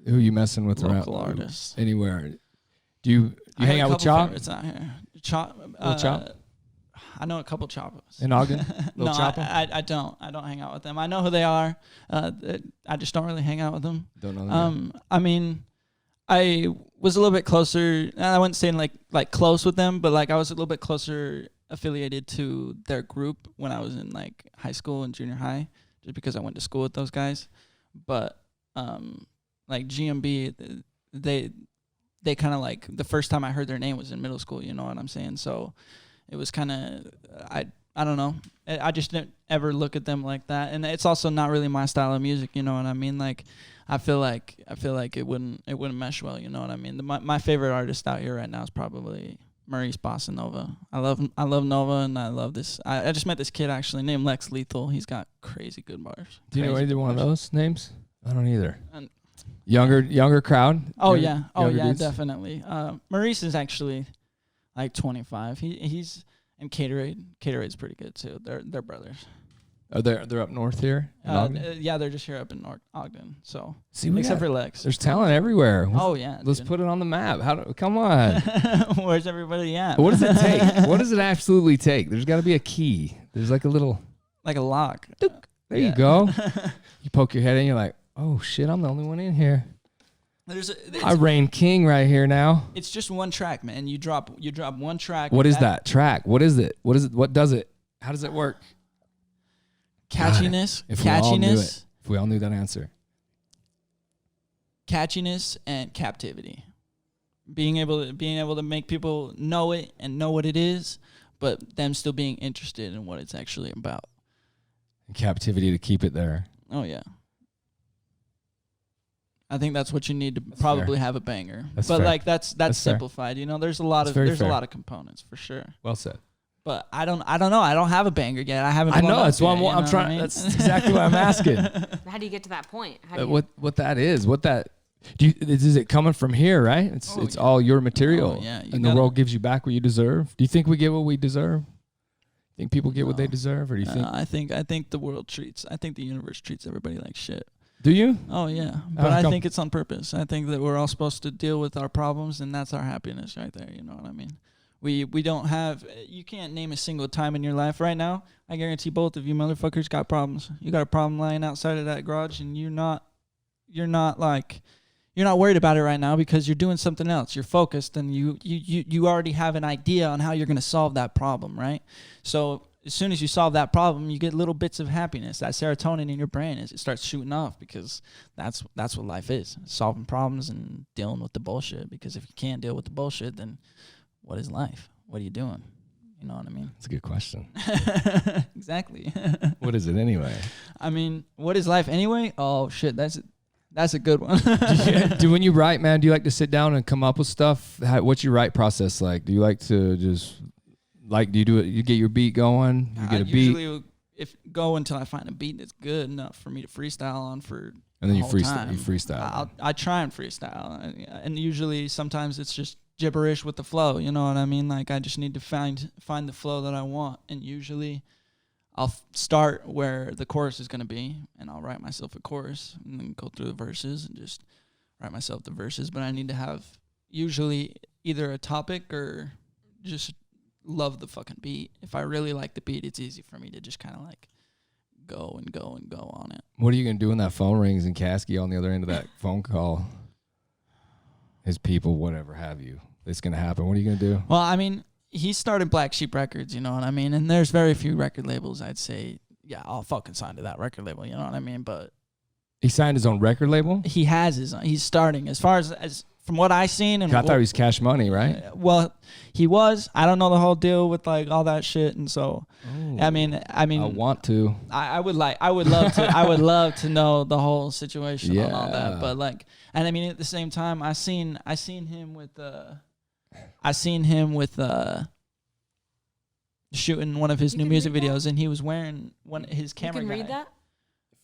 Who you messing with Local around? artists. Anywhere? Do you I hang have out a with couple Chop favorites out here. Chop. Little Chop? I know a couple Choppers. in Ogden? No, Little Chopper? I don't. I don't hang out with them. I know who they are. I just don't really hang out with them. Don't know that. I mean, I was a little bit closer. I wouldn't say like close with them, but like I was a little bit closer affiliated to their group when I was in like high school and junior high, just because I went to school with those guys. But like GMB, they kind of like, the first time I heard their name was in middle school. You know what I'm saying? So it was kind of, I don't know. I just didn't ever look at them like that. And it's also not really my style of music, you know what I mean? Like I feel like it wouldn't mesh well, you know what I mean? My favorite artist out here right now is probably Maurice Bossa Nova. I love Nova, and I love this. I just met this kid actually named Lex Lethal. He's got crazy good bars. Do you know Crazy either good one of bars. those names? I don't either. And- Younger crowd? Oh Younger- yeah, younger dudes? definitely. Maurice is actually like 25. He's and Caterade's pretty good too. They're brothers. Oh, they're up north here? in Ogden? Yeah, they're just here up in Ogden. So See, we except got- for Lex. There's talent everywhere. Oh yeah. Let's put it on the map. Come on. Where's everybody at? What does it take? What does it absolutely take? There's got to be a key. There's like a little. Like a lock. There Yeah. you go. You poke your head in. You're like, oh shit, I'm the only one in here. I reign king right here now. It's just one track, man. You drop one track. What is that track? What is it? What is it? What does it? How does it work? Catchiness. If we all knew Catchiness. it. If we all knew that answer. Catchiness and captivity. Being able to make people know it and know what it is, but them still being interested in what it's actually about. And captivity to keep it there. Oh yeah. I think that's what you need to probably have a banger. That's but fair. like that's That's fair. simplified. You know, there's a lot That's of very there's fair. a lot of components for sure. Well said. But I don't know. I don't have a banger yet. I haven't. I blown know. up That's why yet, you I'm know what trying. I mean? That's exactly what I'm asking. How do you get to that point? How do you, What that is? What that? Is it coming from here? Right? It's yeah. all your material, Oh, yeah, you and the gotta- world gives you back what you deserve. Do you think we get what we deserve? Think people get what they No. deserve, or do you think? I think the world treats. I think the universe treats everybody like shit. Do you? Oh yeah, but How I come? think it's on purpose. I think that we're all supposed to deal with our problems, and that's our happiness right there. You know what I mean? We don't have. You can't name a single time in your life right now. I guarantee both of you motherfuckers got problems. You got a problem lying outside of that garage, and you're not worried about it right now because you're doing something else. You're focused, and you already have an idea on how you're gonna solve that problem, right? So as soon as you solve that problem, you get little bits of happiness. That serotonin in your brain it starts shooting off, because that's what life is: solving problems and dealing with the bullshit. Because if you can't deal with the bullshit, then what is life? What are you doing? You know what I mean? That's a good question. Exactly. What is it anyway? I mean, what is life anyway? Oh shit, that's That's a good one. Do when you write, man, do you like to sit down and come up with stuff? What's your write process like? Do you like to just do you do it? You get your beat going. You get a beat. Usually, go until I find a beat that's good enough for me to freestyle on for. And then you whole freestyle. time. You freestyle. I try and freestyle, and usually sometimes it's just gibberish with the flow. You know what I mean? Like I just need to find the flow that I want, and usually I'll start where the chorus is going to be, and I'll write myself a chorus, and then go through the verses and just write myself the verses. But I need to have usually either a topic or just love the fucking beat. If I really like the beat, it's easy for me to just kind of like go and go and go on it. What are you going to do when that phone rings and Caskey on the other end of that phone call? His people, whatever have you. It's going to happen. What are you going to do? Well, I mean, he started Black Sheep Records, you know what I mean? And there's very few record labels I'd say, yeah, I'll fucking sign to that record label, you know what I mean? But he signed his own record label? He has his own. He's starting. As far as from what I seen. And I thought he was Cash Money, right? Well, he was. I don't know the whole deal with like all that shit. And so, I mean, I want to. I would love to know the whole situation on all that. But like, and I mean, at the same time, I seen him with shooting one of his new music videos, and he was wearing his camera. You can guy. read that?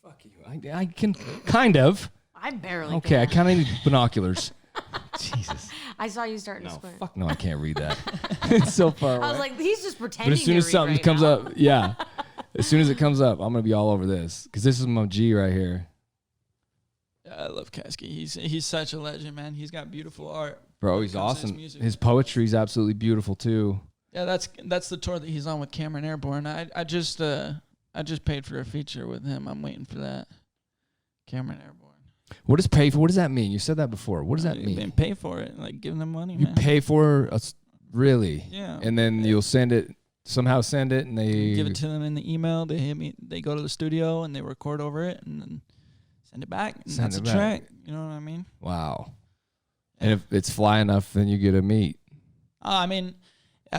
Fuck you. I can kind of. I barely. Okay, I can. kind of need binoculars. Jesus. I saw you starting to squint. Fuck no, I can't read that. It's so far away. I was like, he's just pretending. But as soon as something comes up, yeah. As soon as it comes up, I'm gonna be all over this because this is my G right here. I love Caskey. He's such a legend, man. He's got beautiful art. Bro, he's awesome. His poetry is absolutely beautiful too. Yeah, that's the tour that he's on with Cameron Airborne. I just paid for a feature with him. I'm waiting for that. Cameron Airborne. What does pay for? What does that mean? You said that before. What does that mean? They pay for it, like giving them money. You man. pay for us, really? Yeah. And then you'll send it, and they give it to them in the email. They hit me. They go to the studio and they record over it and then send it back. And that's a track. You know what I mean? Wow. And if it's fly enough, then you get a meet. I mean,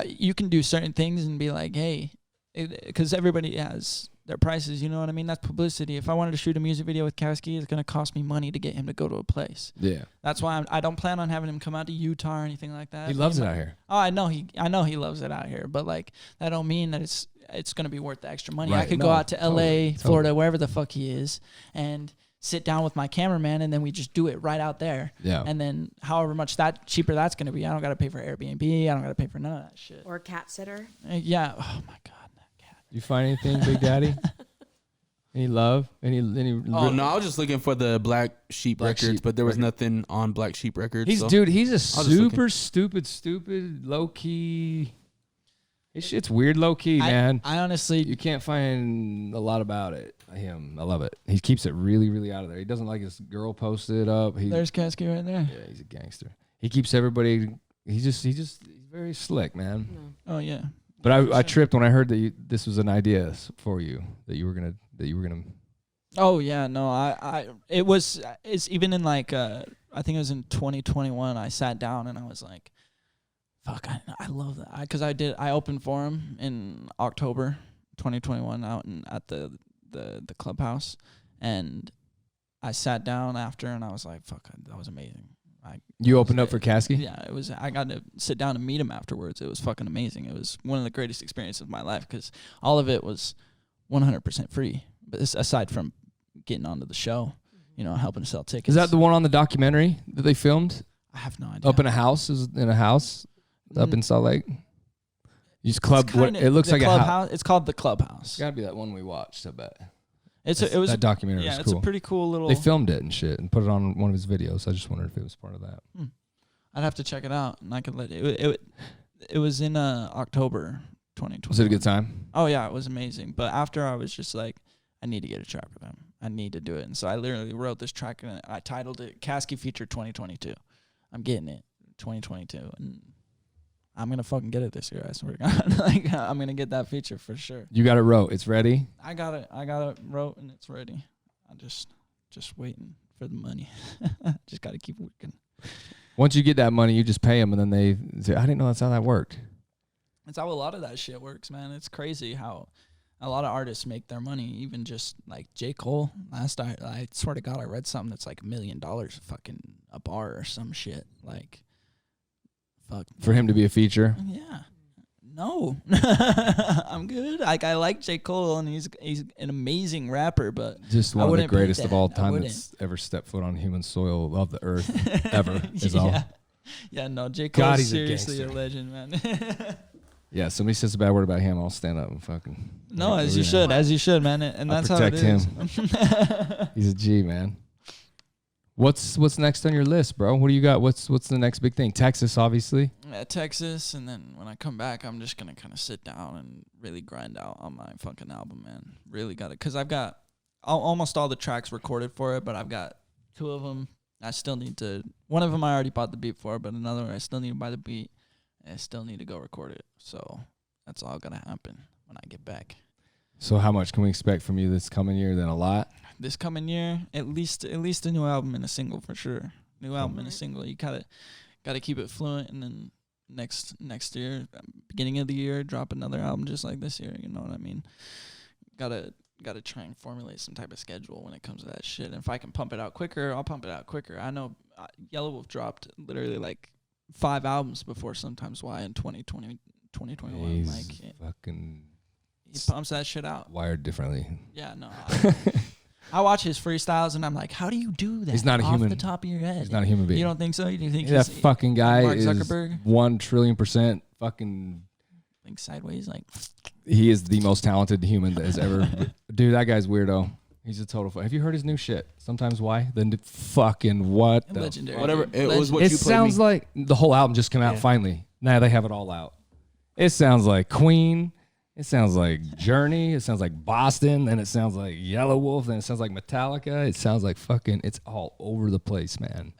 you can do certain things and be like, hey, because everybody has their prices, you know what I mean? That's publicity. If I wanted to shoot a music video with Caskey, it's going to cost me money to get him to go to a place. Yeah. That's why I don't plan on having him come out to Utah or anything like that. He loves it out here. Oh, I know he loves it out here, but like that don't mean that it's going to be worth the extra money. Right. I could go out to LA, Florida, wherever the fuck he is, and sit down with my cameraman, and then we just do it right out there. Yeah. And then however much cheaper that's going to be, I don't got to pay for Airbnb. I don't got to pay for none of that shit. Or a cat sitter. Yeah. Oh my God, that cat. You find anything, Big Daddy? Any love? Any? Oh no, I was just looking for the Black Sheep Records, but there was nothing on Black Sheep Records. He's a super stupid, low key. His shit's weird, low key, man. I honestly, you can't find a lot about it. Him, I love it. He keeps it really, really out of there. He doesn't like his girl posted up. There's Caskey right there. Yeah, he's a gangster. He keeps everybody. He's very slick, man. Oh yeah. But I tripped when I heard that this was an idea for you that you were gonna. Oh yeah, no, it's even in like I think it was in 2021. I sat down and I was like, fuck, I love that because I opened for him in October 2021 out at the Clubhouse, and I sat down after and I was like, fuck, that was amazing. You opened up for Caskey? Yeah, it was. I got to sit down and meet him afterwards. It was fucking amazing. It was one of the greatest experiences of my life because all of it was 100% free. But aside from getting onto the show, helping to sell tickets. Is that the one on the documentary that they filmed? I have no idea. Up in a house? Up in Salt Lake? It looks like a house. It's called the Clubhouse. It's got to be that one we watched, I bet. That documentary was cool. It's a pretty cool little... They filmed it and shit and put it on one of his videos. I just wondered if it was part of that. I'd have to check it out, and I could let it. It was in October 2020. Was it a good time? Oh yeah, it was amazing. But after I was just like, I need to get a track with him. I need to do it. And so I literally wrote this track and I titled it Caskey Feature 2022. I'm getting it 2022, and I'm gonna fucking get it this year. I swear to God. Like I'm gonna get that feature for sure. You got it wrote. It's ready. I got it wrote and it's ready. I'm just waiting for the money. Just got to keep working. Once you get that money, you just pay them, and then they say, "I didn't know that's how that worked." That's how a lot of that shit works, man. It's crazy how A lot of artists make their money, even just like J. Cole. I swear to God, I read something that's like $1 million fucking a bar or some shit. Like, fuck. For him to be a feature? Yeah. No. I'm good. Like, I like J. Cole, and he's an amazing rapper, but just one of the greatest of all time that's ever stepped foot on human soil of the earth ever is all. Yeah, no, J. Cole is seriously a gangster. legend, man. Yeah, somebody says a bad word about him, I'll stand up and fucking. No, as you should, man. And I'll that's how it protect is. him. He's a G, man. What's next on your list, bro? What do you got? What's the next big thing? Texas, obviously. Yeah, Texas, and then when I come back, I'm just gonna kind of sit down and really grind out on my fucking album, man. Really got it, cause I've got almost all the tracks recorded for it, but I've got 2 of them. I still need to. One of them I already bought the beat for, but another one I still need to buy the beat. And I still need to go record it. So that's all gonna happen when I get back. So how much can we expect from you this coming year? Then a lot. This coming year, at least a new album and a single for sure. New album and a single. You gotta keep it fluent, and then next year, beginning of the year, drop another album just like this year. You know what I mean? Gotta try and formulate some type of schedule when it comes to that shit. And if I can pump it out quicker, I'll pump it out quicker. I know Yellow Wolf dropped literally like 5 albums before Sometimes Why in 2020, 2021. He's like fucking. He pumps that shit out. Wired differently. Yeah, no. I watch his freestyles and I'm like, how do you do that? He's not a off human. the top of your head. He's not a human being. You don't think so? You think that fucking guy Mark is Zuckerberg? 1 trillion% fucking. Think sideways, like. He is the most talented human that has ever. Dude, that guy's weirdo. He's a total. Have you heard his new shit? Sometimes Why? Then fucking what? Legendary. Whatever. It was what It you played sounds me. like the whole album just came out finally. Now they have it all out. It sounds like Queen. It sounds like Journey. It sounds like Boston. Then it sounds like Yellow Wolf. Then it sounds like Metallica. It sounds like fucking. It's all over the place, man.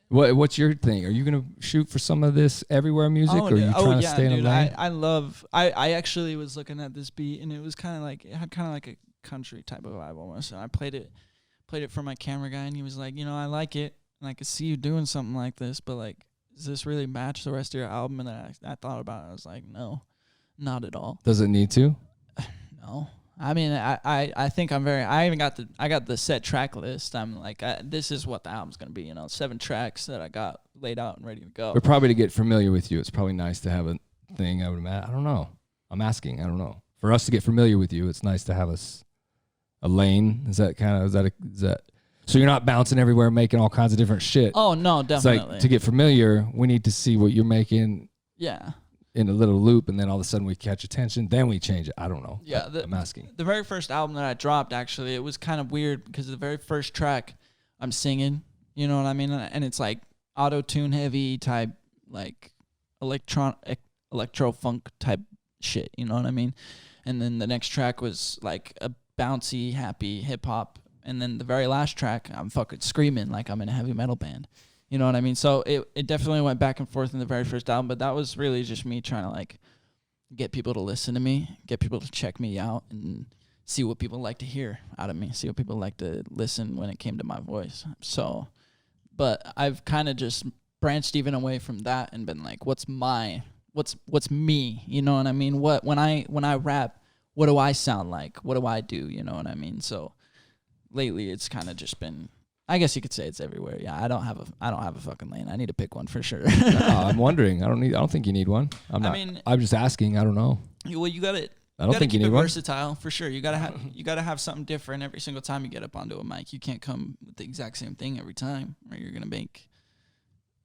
What's your thing? Are you gonna shoot for some of this everywhere music, or are you trying to stay in a lane? I actually was looking at this beat, and it was kind of like, it had kind of like a country type of vibe almost. And I played it for my camera guy, and he was like, I like it, and I could see you doing something like this, but like, does this really match the rest of your album? And then I thought about it. I was like, no, not at all. Does it need to? No. I mean, I think I got the set track list. I'm like, this is what the album's going to be, 7 tracks that I got laid out and ready to go. But probably to get familiar with you, it's probably nice to have a thing. I would imagine. I don't know. I'm asking. I don't know. For us to get familiar with you, it's nice to have a lane. Is that so you're not bouncing everywhere making all kinds of different shit? Oh, no, definitely. It's like, to get familiar, we need to see what you're making. Yeah. In a little loop, and then all of a sudden we catch attention, then we change it. I don't know. Yeah, I'm asking. The very first album that I dropped, actually, it was kind of weird because the very first track, I'm singing, you know what I mean? And it's like auto-tune heavy type, like electro-funk type shit, you know what I mean? And then the next track was like a bouncy, happy hip-hop. And then the very last track, I'm fucking screaming like I'm in a heavy metal band. You know what I mean? So it definitely went back and forth in the very first album, but that was really just me trying to like get people to listen to me, get people to check me out, and see what people like to hear out of me, see what people like to listen when it came to my voice. So, but I've kind of just branched even away from that and been like, what's me? You know what I mean? When I rap, what do I sound like? What do I do? You know what I mean? So lately it's kind of just been, I guess you could say it's everywhere. Yeah, I don't have a fucking lane. I need to pick one for sure. No, I'm wondering. I don't think you need one. I'm just asking. I don't know. Well, you got it. I don't think you need one. Versatile for sure. You gotta have something different every single time you get up onto a mic. You can't come with the exact same thing every time, or you're gonna make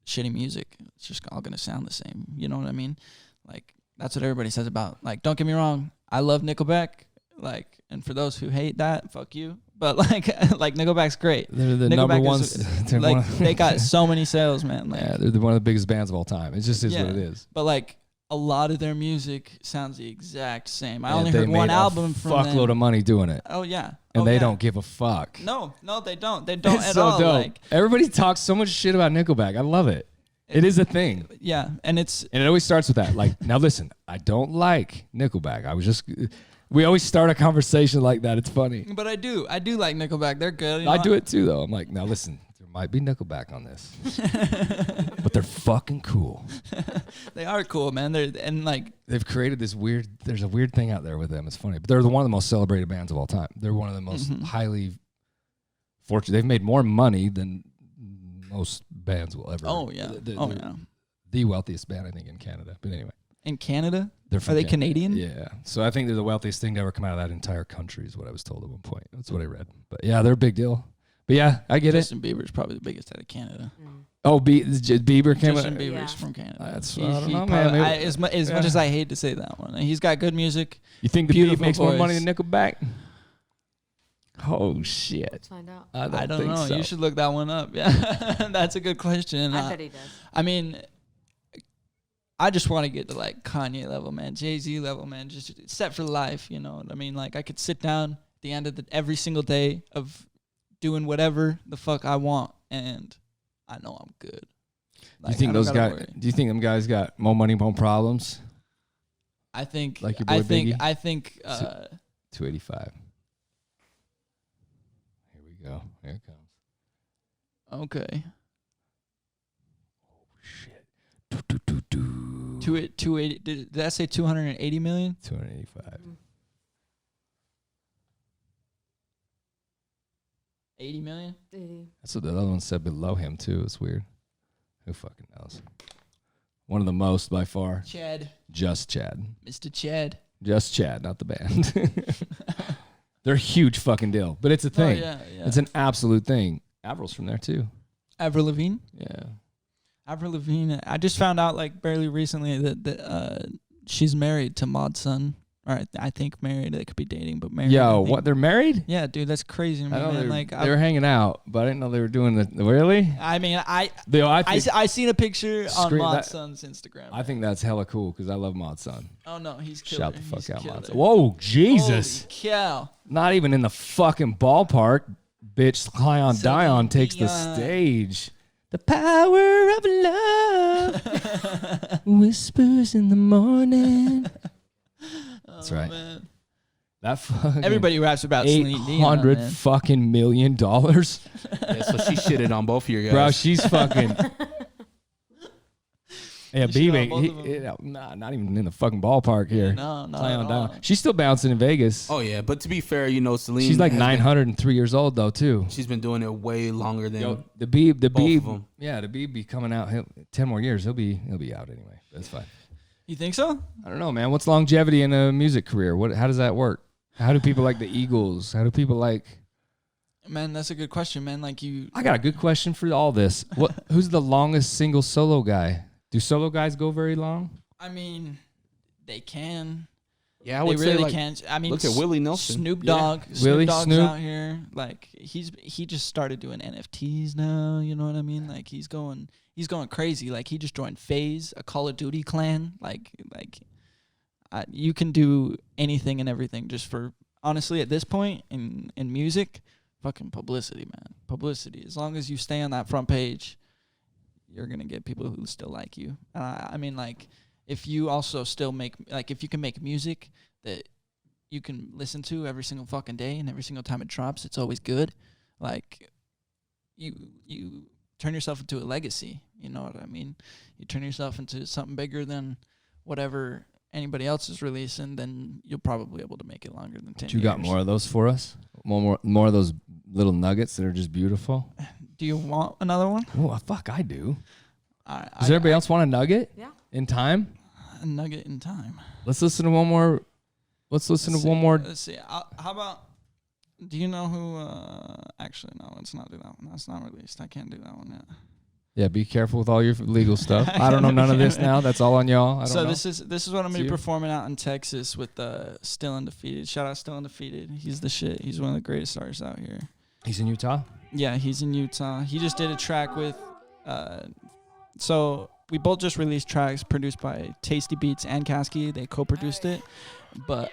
shitty music. It's just all gonna sound the same. You know what I mean? Like, that's what everybody says about. Like, don't get me wrong. I love Nickelback. Like, and for those who hate that, fuck you. But like Nickelback's great. They're the Nickelback number ones. They got so many sales, man. Like, yeah, they're one of the biggest bands of all time. It just is what it is. But like, a lot of their music sounds the exact same. I only heard one album from them. Fuckload of money doing it. Oh yeah. And they don't give a fuck. No, they don't. They don't it's at so all. Dope. Like, everybody talks so much shit about Nickelback. I love it. It is a thing. Yeah, and it always starts with that. Like, now listen, I don't like Nickelback. We always start a conversation like that. It's funny. But I do like Nickelback. They're good. I do it too, though. I'm like, now listen, they're There might be Nickelback on this, but they're fucking cool. They are cool, man. They've created this weird. There's a weird thing out there with them. It's funny, but they're one of the most celebrated bands of all time. They're one of the most highly fortunate. They've made more money than most bands will ever. Oh yeah. The wealthiest band I think in Canada. But anyway, in Canada, are they Canadian? Yeah. So I think they're the wealthiest thing to ever come out of that entire country. Is what I was told at one point. That's what I read. But yeah, they're a big deal. But yeah, I get Justin Bieber's probably the biggest out of Canada. Oh, Bieber came. Justin Bieber's from Canada. That's I don't know, man. As much as I hate to say that one, he's got good music. You think the Beat makes more money than voice. Nickelback? Oh shit! Let's find out. I don't think know. so. You should look that one up. Yeah, that's a good question. I bet he does. I mean, I just want to get to like Kanye level, man, Jay-Z level, man, just set for life. You know what I mean? Like I could sit down at the end of every single day of doing whatever the fuck I want, and I know I'm good. Like, do you think those guys? Worry. Do you think them guys got more money, more problems? I think. Like your boy Biggie? I think. 285. Here we go. Here it comes. Okay. Oh shit. 280. Did that say 280 million? 285. 80 million? 80. That's what the other one said below him too. It's weird. Who fucking knows? One of the most by far. Chad. Just Chad. Mr. Chad. Just Chad, not the band. They're a huge fucking deal, but it's a thing. Oh, yeah. It's an absolute thing. Avril's from there too. Avril Lavigne? Yeah. Avril Lavigne. I just found out like barely recently that she's married to Maud's son. Or I think married. They could be dating, but married. Yo, what? They're married? Yeah, dude, that's crazy to me, I know man. they were hanging out, but I didn't know they were doing the. Really? I mean, I seen a picture on Maud's son's Instagram. I think that's hella cool because I love Maud's son. Oh no, he's killed. Shout the fuck out, Maud's son. Whoa, Jesus! Holy cow! Not even in the fucking ballpark, bitch. High on Dion takes the stage. The power of love whispers in the morning. That's right. Man. That fucking everybody raps about $800 fucking million. Yeah, so she shitted on both of your guys. Bro, she's fucking. Yeah, Bieber, not even in the fucking ballpark here. No, no. She's still bouncing in Vegas. Oh yeah, but to be fair, you know, Celine. She's like 903 years old though too. She's been doing it way longer than the Bieber. of them. Yeah, the Bieber be coming out. 10 more years, he'll be out anyway. That's fine. You think so? I don't know, man. What's longevity in a music career? How does that work? How do people like the Eagles? How do people like? Man, that's a good question, man. Like you. I got a good question for all this. Who's the longest single solo guy? Do solo guys go very long? I mean, they can. Yeah, I would say like, can. I mean, look at Willie Nelson. Snoop Dogg. Yeah. Snoop Dogg's out here. Like he just started doing NFTs now. You know what I mean? Like he's going crazy. Like he just joined FaZe, a Call of Duty clan. You can do anything and everything just for, honestly, at this point in music, fucking publicity, man. Publicity. As long as you stay on that front page, you're going to get people who still like you. I mean, like, if you also still if you can make music that you can listen to every single fucking day and every single time it drops, it's always good. Like, you turn yourself into a legacy. You know what I mean? You turn yourself into something bigger than whatever anybody else is releasing, then you'll probably be able to make it longer than 10 years. You got more of those for us? More of those little nuggets that are just beautiful? Do you want another one? Oh, fuck, I do. Does everybody else want a nugget? Yeah. In time? A nugget in time. Let's listen to one more. Let's see. Let's see. How about, do you know who, actually, no, let's not do that one. That's not released. I can't do that one yet. Yeah, be careful with all your legal stuff. I don't know none of this now. That's all on y'all. I don't know. This is what I'm going to be performing out in Texas with Still Undefeated. Shout out Still Undefeated. He's the shit. He's one of the greatest artists out here. He's in Utah? Yeah, he's in Utah. He just did a track with, so we both just released tracks produced by Tasty Beats and Kasky. They co-produced it. But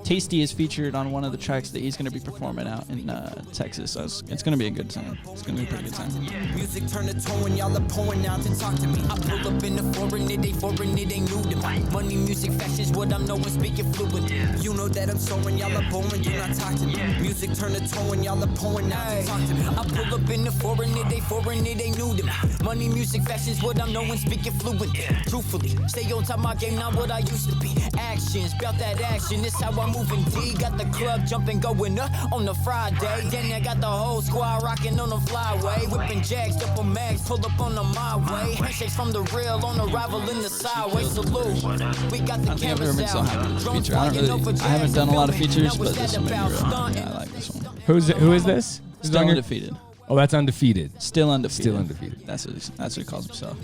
Tasty is featured on one of the tracks that he's going to be performing out in Texas. So it's going to be a good time. It's going to be a pretty good time. Music turn to tone, y'all are pouring out to talk to me. I pull up in the foreign, it ain't new to me. Money, music, fashion's what I'm knowing, speaking fluent. You know that I'm sewing, y'all are boring, do not talk to me. Music turn to tone, y'all are pouring out to talk to me. I pull up in the foreign, it ain't new to me. Money, music, fashion's what I'm knowing, speaking fluent. Truthfully, stay on top of my game, not what I used to be. Actions, about that action, this how I'm moving D. Got the club jumping, going up on the Friday. Then I got the whole squad rocking on the flyway. Whipping jacks, double mags, pull up on the my way. Handshakes from the real, on arrival in the sideway. Salute, we got the cameras out. I haven't done a lot of features, but this one made me real. Yeah, I like this one. Who is this? Who's Still on your- undefeated. Oh, that's undefeated. Still undefeated. Still undefeated. That's what he calls himself.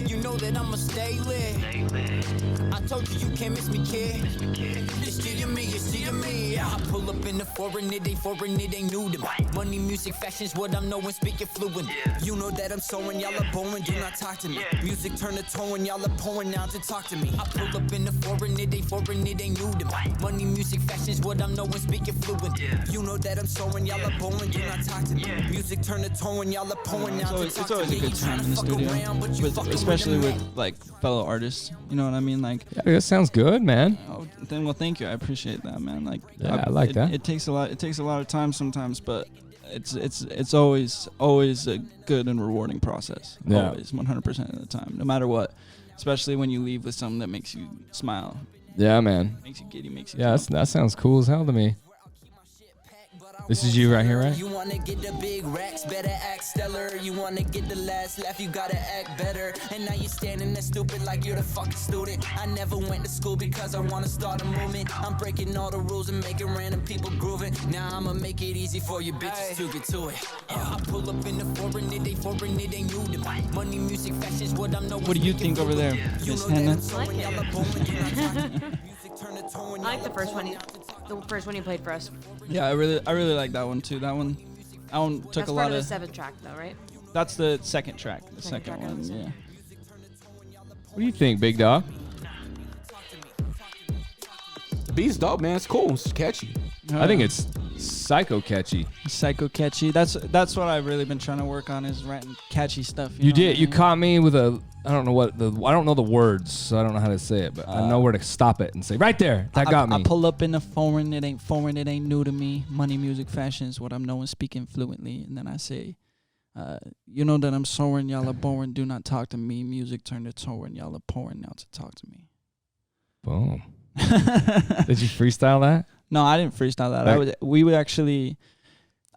You know that I'ma stay lit. I told you you can't miss me, kid. You see me. I pull up in the foreign, it ain't new to me. Money, music, fashion's what I'm knowing, speaking fluent. You know that I'm sewing, y'all are boring, do not talk to me. Music turn to tone, y'all are pouring out to talk to me. I pull up in the foreign, it ain't new to me. Money, music, fashion's what I'm knowing, speaking fluent. You know that I'm sewing, y'all are boring, do not talk to me. Music turn to tone, y'all are pouring out to talk to me. It's always a good time in the studio, especially with like fellow artists. You know what I mean? Like, Yeah, that sounds good, man. oh, well, thank you. I appreciate that, man. Like, Yeah, I like that. It takes a lot. It takes a lot of time sometimes, but it's always a good and rewarding process. Yeah. Always, 100% of the time, no matter what. Especially when you leave with something that makes you smile, Yeah, man. makes you giddy, makes you. Yeah, that sounds cool as hell to me. This is you right here, right? You wanna get the big racks, better act stellar. You wanna get the last laugh, you gotta act better. And now you standing there stupid like you're the fucking student. I never went to school because I wanna start a movement. I'm breaking all the rules and making random people grooving. Now I'ma make it easy for you bitches to get to it. I pull up in the foreign, it ain't new to me. Money, music, fashion's what I'm knowing. What do you think over there, Miss Hanna? I like the first one. The first one you played for us. Yeah, I really like that one too. That one took That's a part lot of of. the seventh track, though, right? That's the second track. The Second second track, one. I Yeah. What do you think, big dog? The beat's dope, man. It's cool. It's catchy. I think it's psycho catchy. Psycho catchy. That's what I've really been trying to work on, is writing catchy stuff. You know did. what I You mean? caught me with I don't know the words, so I don't know how to say it, but I know where to stop it and say right there. That got me. I pull up in the foreign, it ain't new to me. Money, music, fashion is what I'm knowing, speaking fluently. And then I say, you know that I'm soaring, y'all are boring, do not talk to me. Music turn to touring, y'all are pouring now to talk to me. Boom. Did you freestyle that? No, I didn't freestyle that.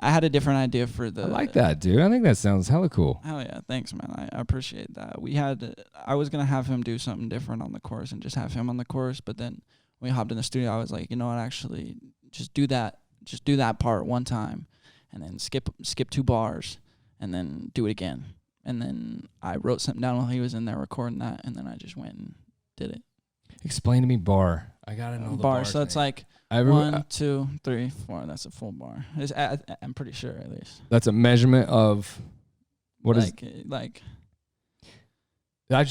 I had a different idea for the. I like that, dude. I think that sounds hella cool. Hell yeah, thanks, man. I appreciate that. I was gonna have him do something different on the chorus and just have him on the chorus, but then when we hopped in the studio, I was like, you know what, actually, just do that part one time, and then skip 2 bars, and then do it again. And then I wrote something down while he was in there recording that, and then I just went and did it. Explain to me bar. I gotta know the bar. bar. So it's like 1, 2, 3, 4. That's a full bar. I'm pretty sure, at least. That's a measurement of what is. Like. I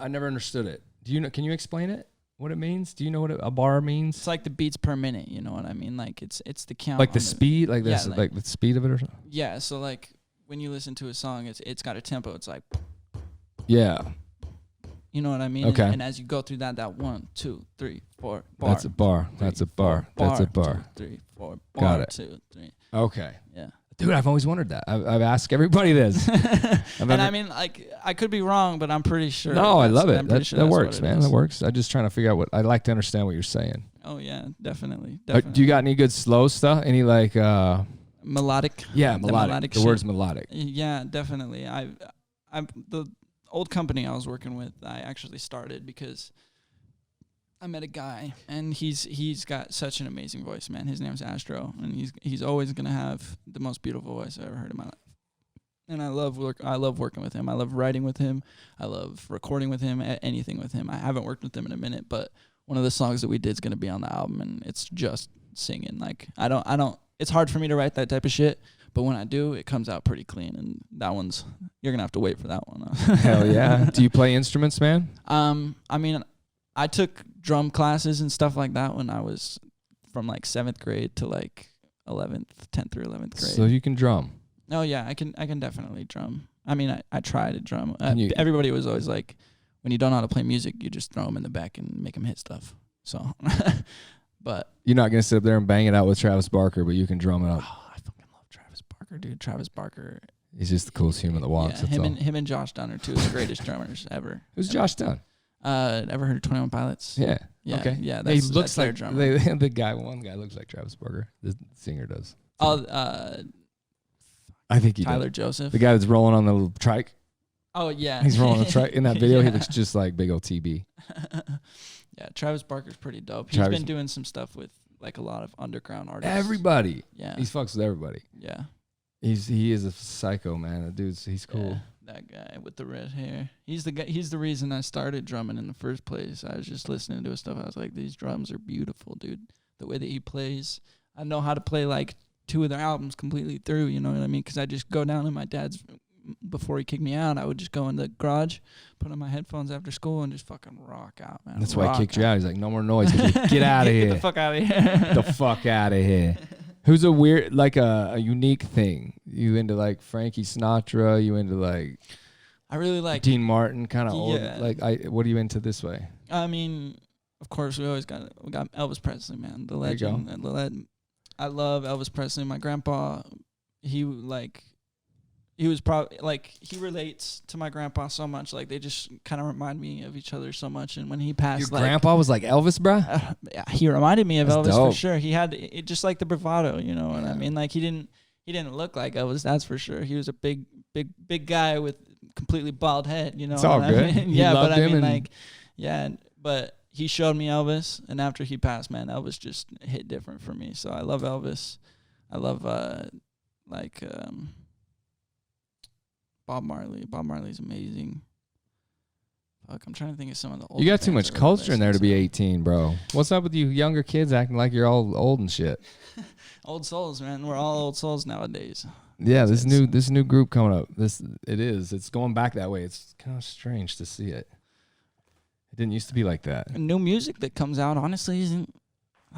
never understood it. Do you know? Can you explain it? What it means? Do you know what a bar means? It's like the beats per minute. You know what I mean? Like it's the count. Like the speed, like this, yeah, like the speed of it or something. Yeah. So like when you listen to a song, it's got a tempo. It's like. Yeah. You know what I mean? Okay. And as you go through that 1, 2, 3, 4 bar. That's a bar. That's a bar. That's a bar. 2, 3, 4 bar. Got it. 2, 3. Okay. Yeah. Dude, I've always wondered that. I've asked everybody this. And I mean, like, I could be wrong, but I'm pretty sure. No, I love it. That works, man. Is. That works. I'm just trying to figure out I like to understand what you're saying. Oh yeah, definitely. Do you got any good slow stuff? Any like melodic? Yeah, melodic. The word's melodic. Yeah, definitely. I'm the old company I was working with, I actually started because I met a guy, and he's got such an amazing voice, man. His name's Astro, and he's always gonna have the most beautiful voice I've ever heard in my life. And I love working with him. I love writing with him. I love recording with him. Anything with him. I haven't worked with him in a minute, but one of the songs that we did is gonna be on the album, and it's just singing. Like I don't. It's hard for me to write that type of shit. But when I do, it comes out pretty clean, and that one's, you're going to have to wait for that one. Hell yeah. Do you play instruments, man? I mean, I took drum classes and stuff like that when I was from like 7th grade to like 10th or 11th grade. So you can drum. Oh yeah, I can definitely drum. I mean, I try to drum. Everybody was always like, when you don't know how to play music, you just throw them in the back and make them hit stuff. So, but you're not gonna sit up there and bang it out with Travis Barker, but you can drum it up. Oh, I fucking love Travis Barker, dude. Travis Barker. He's just the coolest human that walks. Yeah, him and Josh Dunn are two of the greatest drummers ever. Who's Josh Dunn? Ever heard of 21 Pilots? Yeah. Yeah. Okay. Yeah. He looks that's their like drummer. one guy looks like Travis Barker. The singer does. Oh, I think he Tyler does. Joseph. The guy that's rolling on the little trike. Oh yeah. He's rolling on the trike in that video. Yeah. He looks just like big old TB. Yeah, Travis Barker's pretty dope. He's Travis- been doing some stuff with like a lot of underground artists. Everybody. Yeah. He fucks with everybody. Yeah. He is a psycho, man. That dude's he's cool. Yeah, that guy with the red hair. He's the guy. He's the reason I started drumming in the first place. I was just listening to his stuff. I was like, these drums are beautiful, dude. The way that he plays. I know how to play like 2 of their albums completely through. You know what I mean? Because I just go down to my dad's. Before he kicked me out, I would just go in the garage, put on my headphones after school, and just fucking rock out, man. That's why he kicked you out. He's like, no more noise. Get out of here. Get the fuck out of here. The fuck out of here. Who's a weird, like a unique thing? You into like Frankie Sinatra? You into like I really like Dean Martin, kind of old? Yeah. Like, what are you into this way? I mean, of course, we got Elvis Presley, man, the legend. I love Elvis Presley. My grandpa, he was probably like, he relates to my grandpa so much. Like, they just kind of remind me of each other so much. And when he passed, Your grandpa was like Elvis, bruh? Yeah, he reminded me of That's Elvis dope. for sure. He had it just like the bravado, you know what I mean? Like, he didn't look like Elvis, that's for sure. He was a big guy with completely bald head, you know. It's all what good. I mean? You Yeah, but loved I him mean, and- like, yeah, but he showed me Elvis, and after he passed, man, Elvis just hit different for me. So I love Elvis. I love Bob Marley. Bob Marley's amazing. Fuck, I'm trying to think of some of the old. You got too much culture in there to be 18, bro. What's up with you younger kids acting like you're all old and shit? Old souls, man. We're all old souls nowadays. Yeah, this new group coming up. It's going back that way. It's kind of strange to see it. It didn't used to be like that. New music that comes out honestly isn't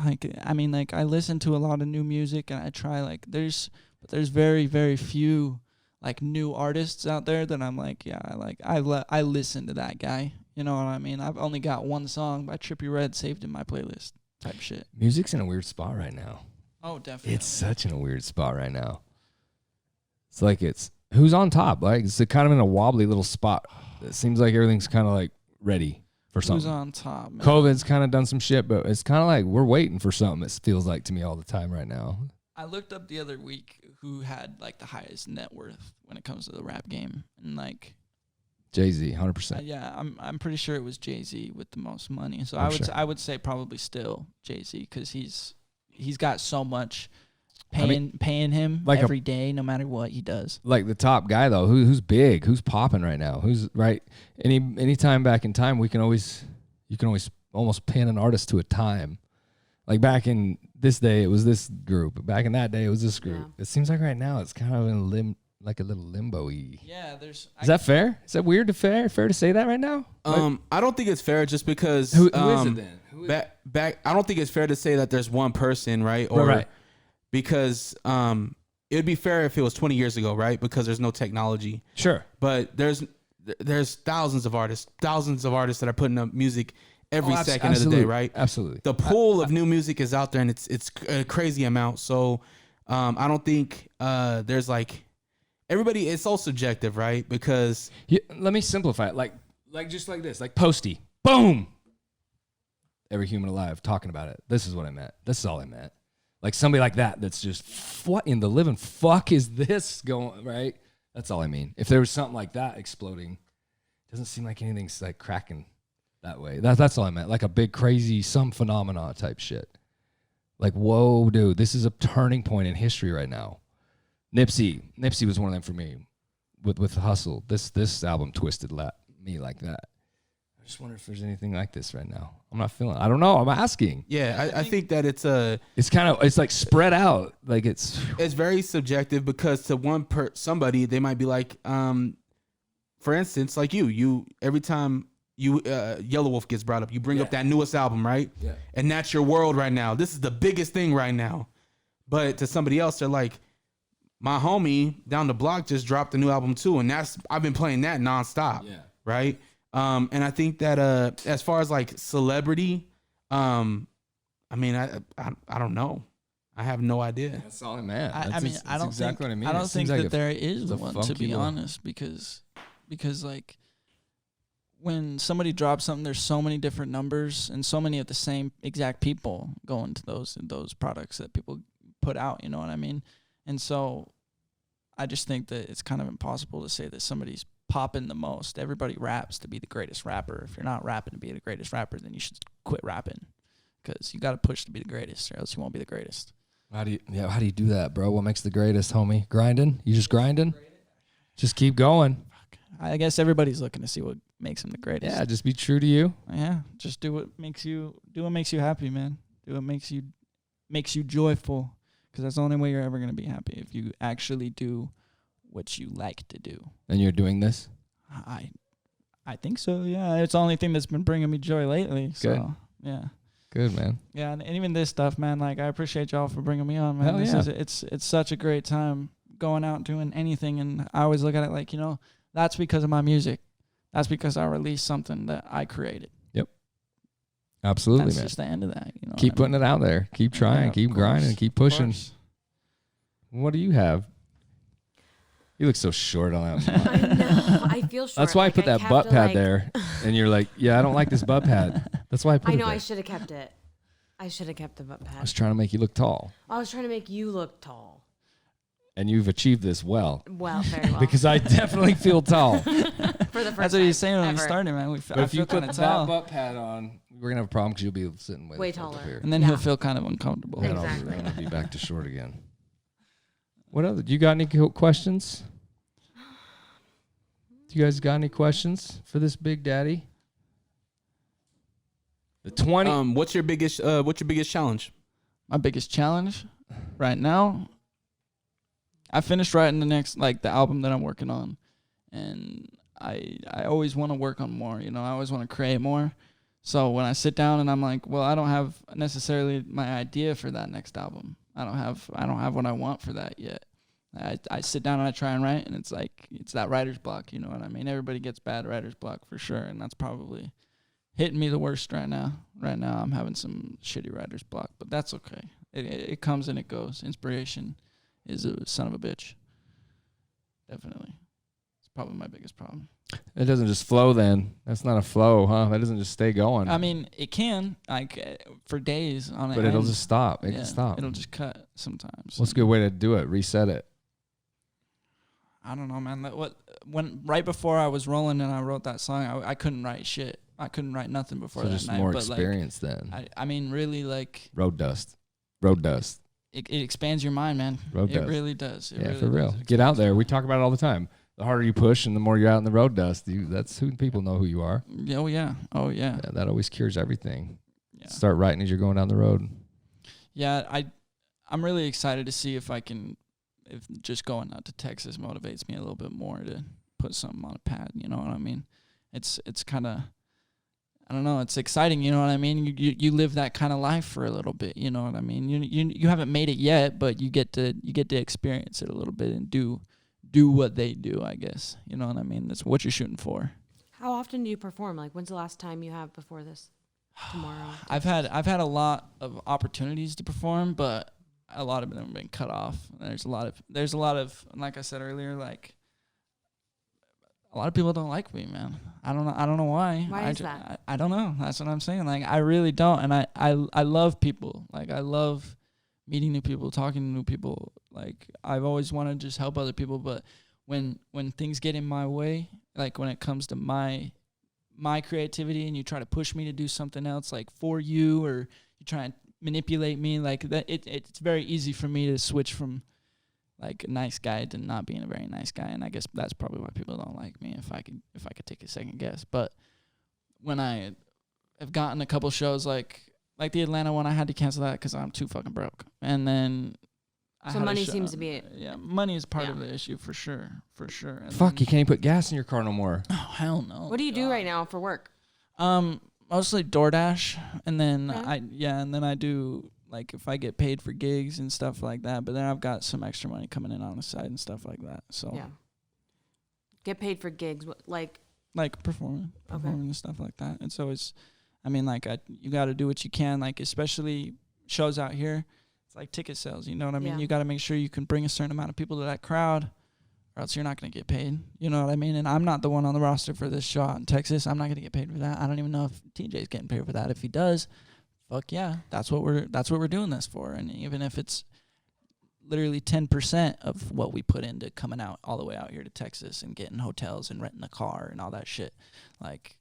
like, I mean, like, I listen to a lot of new music and I try, like, there's very, very few like new artists out there that I'm like, yeah, I listen to that guy. You know what I mean? I've only got one song by Trippie Redd saved in my playlist type shit. Music's in a weird spot right now. Oh, definitely. It's such in a weird spot right now. It's like who's on top? Like, it's kind of in a wobbly little spot. It seems like everything's kind of like ready for something. Who's on top, man? COVID's kind of done some shit, but it's kind of like we're waiting for something. It feels like to me all the time right now. I looked up the other week who had like the highest net worth when it comes to the rap game, and like Jay-Z, 100%. yeah, I'm pretty sure it was Jay-Z with the most money. So For sure. I would say probably still Jay-Z, because he's got so much paying him like every day, no matter what he does. Like the top guy though, who's big, who's popping right now, who's right. Any time back in time, you can always almost pin an artist to a time. Like back in this day, it was this group. Back in that day, it was this group. Yeah. It seems like right now it's kind of in like a little limbo-y. Yeah, Is that fair? Is that weird to fair to say that right now? I don't think it's fair just because who is it then? Back I don't think it's fair to say that there's one person, right? Or right. Because it would be fair if it was 20 years ago, right? Because there's no technology. Sure. But there's thousands of artists that are putting up music every second of the day, right? Absolutely. The pool of new music is out there, and it's a crazy amount. So I don't think there's like everybody. It's all subjective, right? Because let me simplify it. Like just like this, like Posty, boom. Every human alive talking about it. This is what I meant. This is all I meant. Like somebody like that. That's just what in the living fuck is this going right? That's all I mean. If there was something like that exploding, it doesn't seem like anything's like cracking that way. That's all I meant. Like a big crazy some phenomena type shit. Like, whoa, dude, this is a turning point in history right now. Nipsey was one of them for me. With Hustle. This album twisted me like that. I just wonder if there's anything like this right now. I'm not feeling. I don't know. I'm asking. Yeah, I think that it's it's like spread out. Like it's very subjective because to somebody they might be like, for instance, like you every time you Yellow Wolf gets brought up. You bring up that newest album, right? Yeah. And that's your world right now. This is the biggest thing right now. But to somebody else, they're like, my homie down the block just dropped a new album too, and I've been playing that nonstop. Yeah. Right. And I think that as far as like celebrity, I mean, I don't know. I have no idea. That's all, man. I mean, I don't exactly think, what I mean. I don't think like that there is a one, to funky be little- honest, because like when somebody drops something, there's so many different numbers and so many of the same exact people going to those products that people put out. You know what I mean? And so I just think that it's kind of impossible to say that somebody's popping the most. Everybody raps to be the greatest rapper. If you're not rapping to be the greatest rapper, then you should quit rapping, because you got to push to be the greatest, or else you won't be the greatest. How do you do that, bro? What makes the greatest, homie? Grinding? You just grinding? Just keep going. I guess everybody's looking to see what makes them the greatest. Yeah, just be true to you. Yeah, just do what makes you happy, man. Do what makes you joyful, because that's the only way you're ever gonna be happy, if you actually do what you like to do. And you're doing this? I think so. Yeah, it's the only thing that's been bringing me joy lately. Good. So yeah. Good, man. Yeah, and even this stuff, man. Like, I appreciate y'all for bringing me on, man. Hell yeah. It's such a great time going out doing anything, and I always look at it like, that's because of my music. That's because I released something that I created. Yep. Absolutely, That's man. just the end of that. Keep putting it out there. Keep trying. Yeah, keep of grinding. course, Keep of pushing. course. What do you have? You look so short on that. I know. I feel short. That's why I put that kept butt it, pad like- there. And you're like, yeah, I don't like this butt pad. That's why I put I it know. there. I should have kept it. I should have kept the butt I pad. was trying to make you look tall. I was trying to make you look tall. And you've achieved this well. Well, very well. Because I definitely feel tall. For the first That's what he's time saying when we ever. started, man. But I if you feel put kind of that tall, butt pad on, we're going to have a problem because you'll be sitting way Way the fuck up taller. here. and then Yeah. he'll feel kind of uncomfortable. Then Exactly. I'm going to be back to short again. What other? Do you got any questions? Do you guys got any questions for this big daddy? The 20. What's your biggest challenge? My biggest challenge right now, I finished writing the album that I'm working on, and I always want to work on more. I always want to create more. So when I sit down and I'm like, well, I don't have necessarily my idea for that next album. I don't have what I want for that yet. I sit down and I try and write, and it's like, it's that writer's block. You know what I mean? Everybody gets bad writer's block for sure, and that's probably hitting me the worst right now. Right now, I'm having some shitty writer's block, but that's okay. It comes and it goes. Inspiration is a son of a bitch. Definitely. It's probably my biggest problem. It doesn't just flow then. That's not a flow, huh? That doesn't just stay going. I mean, it can, for days on it. But it'll just stop. It can stop. It'll just cut sometimes. What's a good way to do it? Reset it. I don't know, man. Right before I was rolling and I wrote that song, I couldn't write shit. I couldn't write nothing before So that just night. more but experience then. I mean, really, like, Road dust. it expands your mind, man. Road It dust. really does. It Yeah, really for real. does. It Get out expands there. your We mind. talk about it all the time. The harder you push and the more you're out in the road dust, that's who people know who you are. Oh, yeah. Oh, yeah. Yeah, that always cures everything. Yeah. Start writing as you're going down the road. Yeah, I'm really excited to see if just going out to Texas motivates me a little bit more to put something on a pad. You know what I mean? It's kind of, I don't know. It's exciting. You know what I mean? You live that kind of life for a little bit. You know what I mean? You haven't made it yet, but you get to experience it a little bit and do what they do, I guess. You know what I mean? That's what you're shooting for. How often do you perform? Like, when's the last time you have before this? Tomorrow. I've had a lot of opportunities to perform, but a lot of them have been cut off. There's a lot of, like I said earlier, like, a lot of people don't like me, man. I don't know why. Why is that? I don't know. That's what I'm saying. Like, I really don't. And I love people. Like, I love meeting new people, talking to new people. Like, I've always wanted to just help other people, but when things get in my way, like when it comes to my creativity and you try to push me to do something else, like for you, or you try and manipulate me, like that, it's very easy for me to switch from like a nice guy to not being a very nice guy. And I guess that's probably why people don't like me, if I could take a second guess. But when I have gotten a couple shows like the Atlanta one, I had to cancel that because I'm too fucking broke. And then So money seems to be it. Yeah, money is part of the issue for sure. And Fuck, you can't even put gas in your car no more. Oh, hell no. What do you do right now for work? Mostly DoorDash, and then Okay. and then I do like if I get paid for gigs and stuff like that. But then I've got some extra money coming in on the side and stuff like that. So Yeah. Get paid for gigs, like performing Okay. and stuff like that. It's always, I mean, like you got to do what you can, like especially shows out here. It's like ticket sales, you know what I mean? Yeah. You got to make sure you can bring a certain amount of people to that crowd, or else you're not going to get paid. You know what I mean? And I'm not the one on the roster for this show out in Texas. I'm not going to get paid for that. I don't even know if TJ's getting paid for that. If he does, fuck yeah, that's what we're doing this for. And even if it's literally 10% of what we put into coming out all the way out here to Texas and getting hotels and renting a car and all that shit, like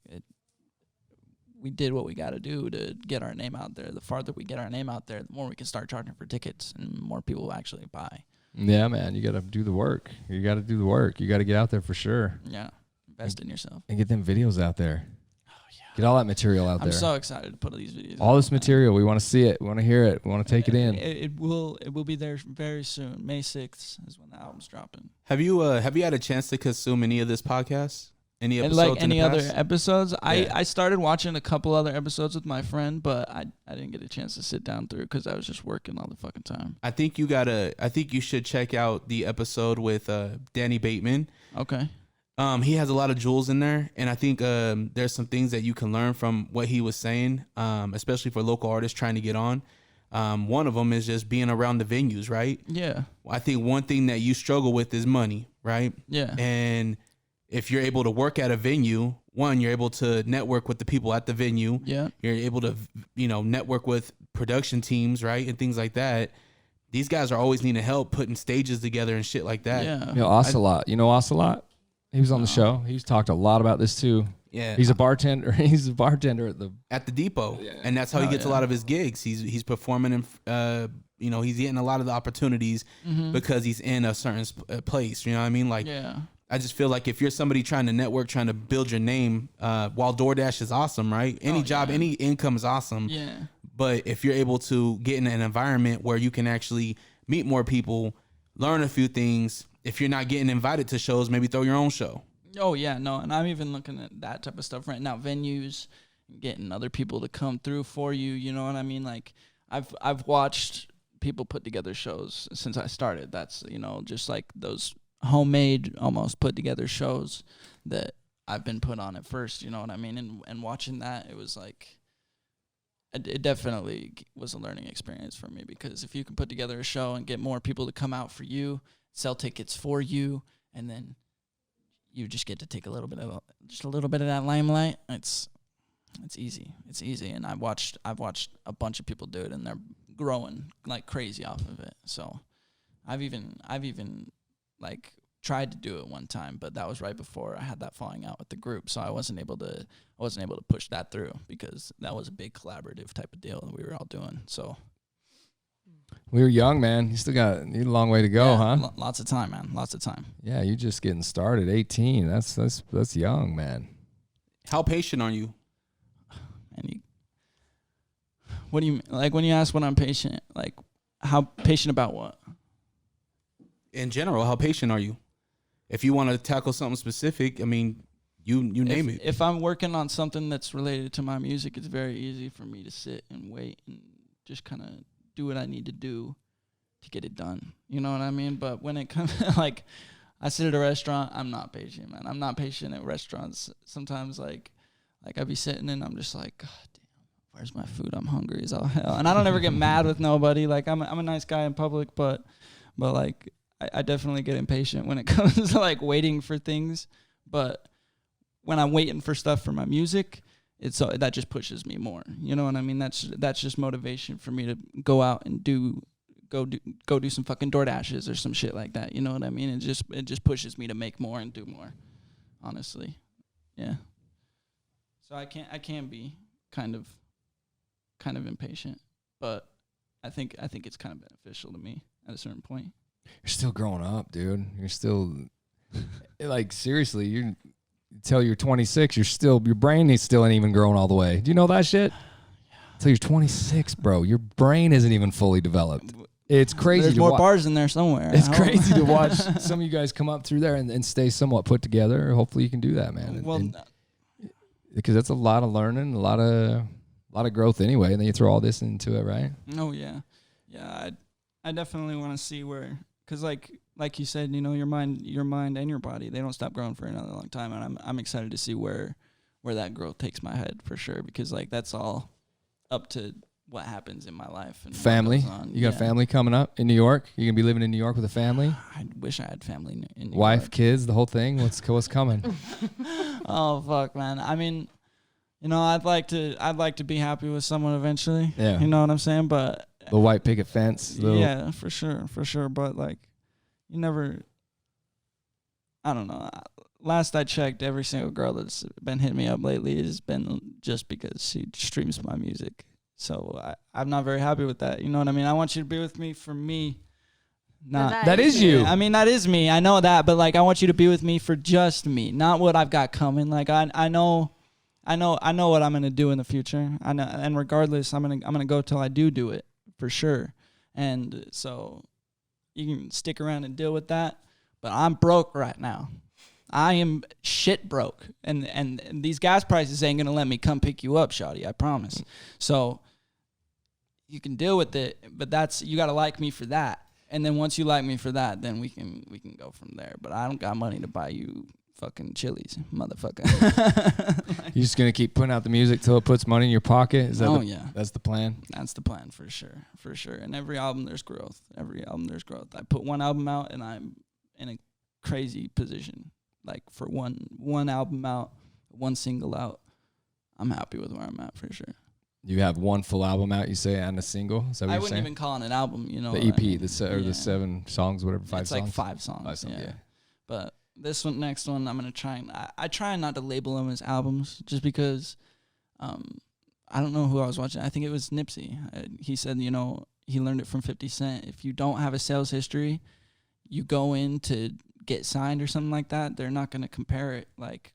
we did what we got to do to get our name out there. The farther we get our name out there, the more we can start charging for tickets and more people will actually buy. Yeah, man, you got to do the work. You got to do the work. You got to get out there for sure. Yeah, invest in yourself. And get them videos out there. Oh yeah, Get all that material out I'm there. so excited to put these videos. All out, this man. material, we want to see it. We want to hear it. We want to take it in. It will be there very soon. May 6th is when the album's dropping. Have you had a chance to consume any of this podcast? Any And episodes? like any in the other past? episodes, Yeah. I started watching a couple other episodes with my friend, but I didn't get a chance to sit down through because I was just working all the fucking time. I think you should check out the episode with Danny Bateman. Okay. He has a lot of jewels in there, and I think there's some things that you can learn from what he was saying, especially for local artists trying to get on. One of them is just being around the venues, right? Yeah. I think one thing that you struggle with is money, right? Yeah. And if you're able to work at a venue, one, you're able to network with the people at the venue. Yeah. You're able to, network with production teams, right? And things like that. These guys are always needing help putting stages together and shit like that. Yeah. You know, Ocelot. You know Ocelot? He was on the show. He's talked a lot about this too. Yeah. He's a bartender. He's a bartender at the depot. Yeah. And that's how he gets a lot of his gigs. He's performing and he's getting a lot of the opportunities because he's in a certain place. You know what I mean? Like, Yeah. I just feel like if you're somebody trying to network, trying to build your name, while DoorDash is awesome, right? Any job, any income is awesome. Yeah. But if you're able to get in an environment where you can actually meet more people, learn a few things, if you're not getting invited to shows, maybe throw your own show. Oh yeah, no, and I'm even looking at that type of stuff right now. Venues, getting other people to come through for you. You know what I mean? Like I've watched people put together shows since I started. That's just like those homemade, almost put together shows that I've been put on at first. You know what I mean? And watching that, it was like it definitely was a learning experience for me, because if you can put together a show and get more people to come out for you, sell tickets for you, and then you just get to take a little bit of that limelight. It's easy. It's easy, and I've watched a bunch of people do it, and they're growing like crazy off of it. So I've even like tried to do it one time, but that was right before I had that falling out with the group, so I wasn't able to push that through, because that was a big collaborative type of deal that we were all doing. So We were young, man. You still got a long way to go, huh? Lots of time, man. Lots of time. Yeah, you just getting started. 18. That's young, man. How patient are you? And what do you like when you ask when I'm patient? Like, how patient about what? In general, how patient are you? If you want to tackle something specific, I mean, you name it. If I'm working on something that's related to my music, it's very easy for me to sit and wait and just kind of do what I need to do to get it done. You know what I mean? But when it comes, like, I sit at a restaurant, I'm not patient, man. I'm not patient at restaurants. Sometimes, like I be sitting and I'm just like, God damn, where's my food? I'm hungry as all hell. And I don't ever get mad with nobody. Like, I'm a nice guy in public, but like, I definitely get impatient when it comes to like waiting for things. But when I'm waiting for stuff for my music, that just pushes me more. You know what I mean? That's just motivation for me to go out and go do some fucking DoorDashes or some shit like that. You know what I mean? It just pushes me to make more and do more. Honestly, yeah. So I can be kind of impatient, but I think it's kind of beneficial to me at a certain point. You're still growing up, dude. You're still like, seriously, you until you're 26, your brain is still ain't even growing all the way. Do you know that shit? Until you're 26, bro, your brain isn't even fully developed. It's crazy. There's more bars in there somewhere. It's crazy to watch some of you guys come up through there and stay somewhat put together. Hopefully you can do that, man. Well, because that's a lot of learning, a lot of growth anyway, and then you throw all this into it, right? Oh yeah, yeah. I definitely want to see where, because like you said, you know, your mind and your body, they don't stop growing for another long time, and I'm excited to see where that growth takes my head for sure, because like that's all up to what happens in my life and family. You got family coming up in New York? You gonna be living in New York with a family? I wish I had family in New Wife, York. kids, the whole thing. What's coming? Oh fuck, man. I mean, you know, I'd like to be happy with someone eventually. Yeah. You know what I'm saying? But The white picket fence. yeah, for sure. But like, you never. I don't know. Last I checked, every single girl that's been hitting me up lately has been just because she streams my music. So I'm not very happy with that. You know what I mean? I want you to be with me for me. Not That is you. I mean, that is me. I know that, but like, I want you to be with me for just me, not what I've got coming. Like, I know what I'm gonna do in the future. I know, and regardless, I'm gonna go till I do it for sure. And so you can stick around and deal with that. But I'm broke right now. I am shit broke, and these gas prices ain't gonna let me come pick you up, shawty. I promise. So you can deal with it, but you gotta like me for that. And then once you like me for that, then we can go from there. But I don't got money to buy you fucking Chili's, motherfucker. You're just gonna keep putting out the music till it puts money in your pocket? Is that yeah. That's the plan? That's the plan for sure. And every album there's growth. I put one album out and I'm in a crazy position. Like for one album out, one single out, I'm happy with where I'm at for sure. You have one full album out, you say, and a single? Is that what I you're wouldn't saying? even call it an album, you know. The EP, the 7 songs, whatever, 5 it's songs? like 5 songs. 5 songs, yeah. But this next one, I'm going to try and... I try not to label them as albums just because I don't know who I was watching. I think it was Nipsey. He said, you know, he learned it from 50 Cent. If you don't have a sales history, you go in to get signed or something like that, they're not going to compare it like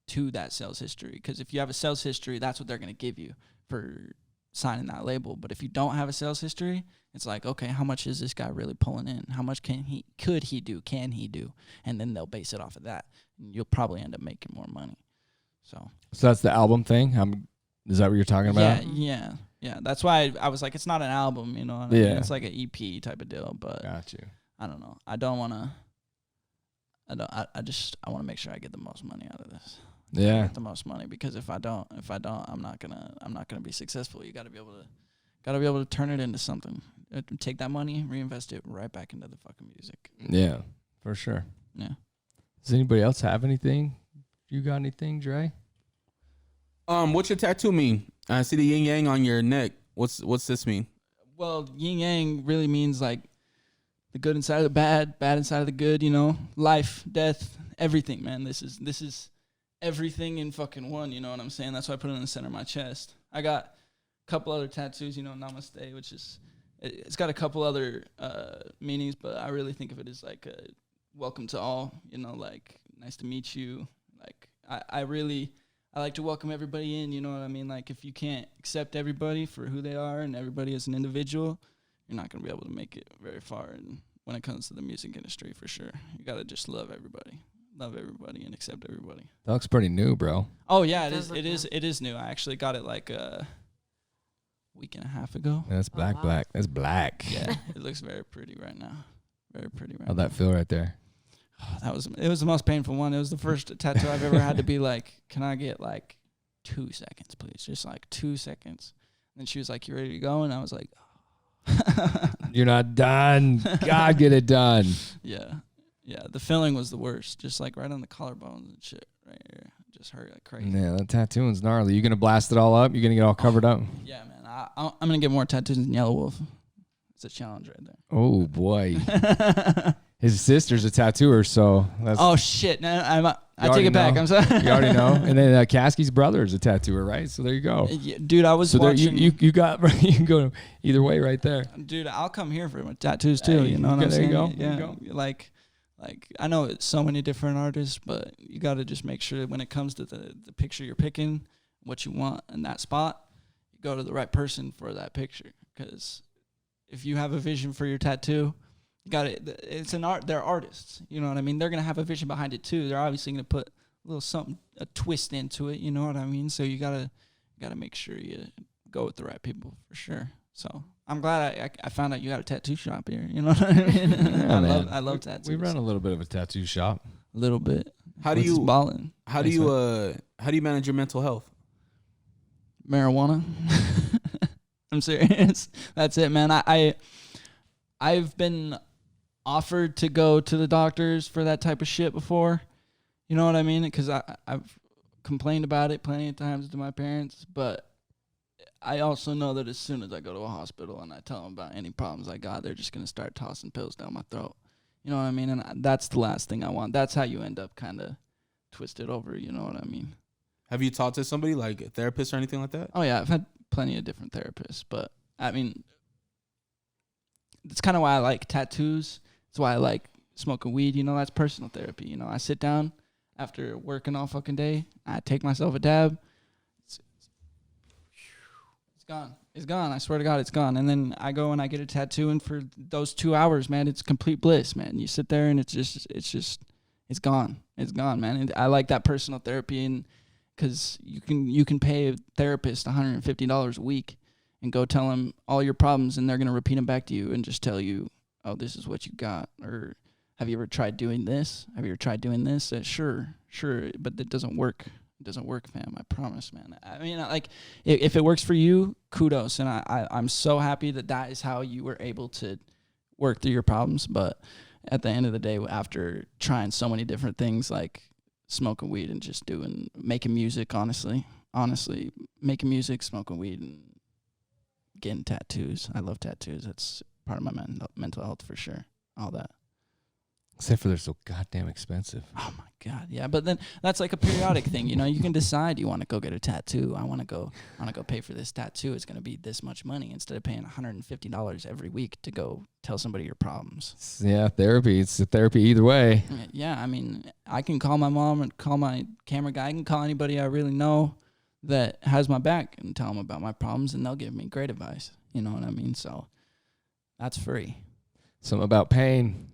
to that sales history, because if you have a sales history, that's what they're going to give you for signing that label. But if you don't have a sales history, it's like, okay, how much is this guy really pulling in? How much can he do? And then they'll base it off of that. And you'll probably end up making more money. So that's the album thing? Is that what you're talking about? Yeah. That's why I was like, it's not an album, you know what I mean? It's like an EP type of deal. But got you. I don't know. I don't want to. I want to make sure I get the most money out of this. Yeah. Get the most money, because if I don't, I'm not gonna be successful. You got to be able to turn it into something. Take that money, reinvest it right back into the fucking music. Yeah, for sure. Yeah. Does anybody else have anything? You got anything, Dre? What's your tattoo mean? I see the yin yang on your neck. What's this mean? Well, yin yang really means like the good inside of the bad inside of the good, you know, life, death, everything, man. This is everything in fucking one, you know what I'm saying? That's why I put it in the center of my chest. I got a couple other tattoos, you know, Namaste, which is, it's got a couple other meanings, but I really think of it as like a welcome to all, you know, like nice to meet you. Like I like to welcome everybody in, you know what I mean? Like if you can't accept everybody for who they are and everybody as an individual, you're not going to be able to make it very far. And when it comes to the music industry, for sure, you got to just love everybody and accept everybody. That looks pretty new, bro. Oh yeah, it is new. I actually got it like a week and a half ago. Yeah, that's black. That's black. Yeah, it looks very pretty right now. Very pretty right How'd now. that feel right there? It was the most painful one. It was the first tattoo I've ever had to be like, can I get like 2 seconds, please? Just like 2 seconds. And she was like, you ready to go? And I was like, You're not done. God, get it done. Yeah. The filling was the worst. Just like right on the collarbones and shit right here. Just hurt like crazy. Yeah, that tattooing's gnarly. You gonna blast it all up? You gonna get all covered up? Yeah, man. I'm gonna get more tattoos than Yellow Wolf. It's a challenge right there. Oh boy. His sister's a tattooer, so that's... Oh shit! No, I take it back. I'm sorry. You already know. And then Caskey's brother is a tattooer, right? So there you go. Yeah, dude, I was so watching. You got you can go either way right there. Dude, I'll come here for my tattoos too. Hey, you know what I'm there saying? you go. Yeah. There you go. Like I know it's so many different artists, but you got to just make sure when it comes to the picture you're picking, what you want in that spot, you go to the right person for that picture. Because if you have a vision for your tattoo, you got it. It's an art. They're artists. You know what I mean? They're gonna have a vision behind it too. They're obviously gonna put something, a twist into it. You know what I mean? So you gotta make sure you go with the right people for sure. So I'm glad I found out you got a tattoo shop here. You know what I mean? Yeah, I love tattoos. We run a little bit of a tattoo shop. A little bit. How do you balling? How do you manage your mental health? Marijuana. I'm serious. That's it, man. I've been offered to go to the doctors for that type of shit before. You know what I mean? Because I've complained about it plenty of times to my parents, but I also know that as soon as I go to a hospital and I tell them about any problems I got, they're just going to start tossing pills down my throat. You know what I mean? And that's the last thing I want. That's how you end up kind of twisted over. You know what I mean? Have you talked to somebody, like a therapist or anything like that? Oh, yeah. I've had plenty of different therapists. But, I mean, that's kind of why I like tattoos. That's why I like smoking weed. You know, that's personal therapy. You know, I sit down after working all fucking day. I take myself a dab. It's gone. It's gone. I swear to God, it's gone. And then I go and I get a tattoo, and for those 2 hours, man, it's complete bliss, man. You sit there and it's gone. It's gone, man. And I like that personal therapy, and because you can pay a therapist $150 a week and go tell them all your problems, and they're gonna repeat them back to you and just tell you, oh, this is what you got, or have you ever tried doing this? Have you ever tried doing this? Sure, but it doesn't work. It doesn't work, fam. I promise, man. I mean, like, if it works for you, kudos. And I'm so happy that is how you were able to work through your problems. But at the end of the day, after trying so many different things, like smoking weed and just making music, honestly, making music, smoking weed, and getting tattoos. I love tattoos. That's part of my mental health for sure. All that. Except for they're so goddamn expensive. Oh my God, yeah. But then that's like a periodic thing, you know. You can decide you want to go get a tattoo. I want to go pay for this tattoo. It's going to be this much money instead of paying $150 every week to go tell somebody your problems. Yeah, therapy. It's a therapy either way. Yeah, I mean, I can call my mom and call my camera guy. I can call anybody I really know that has my back and tell them about my problems, and they'll give me great advice. You know what I mean? So that's free. Something about pain.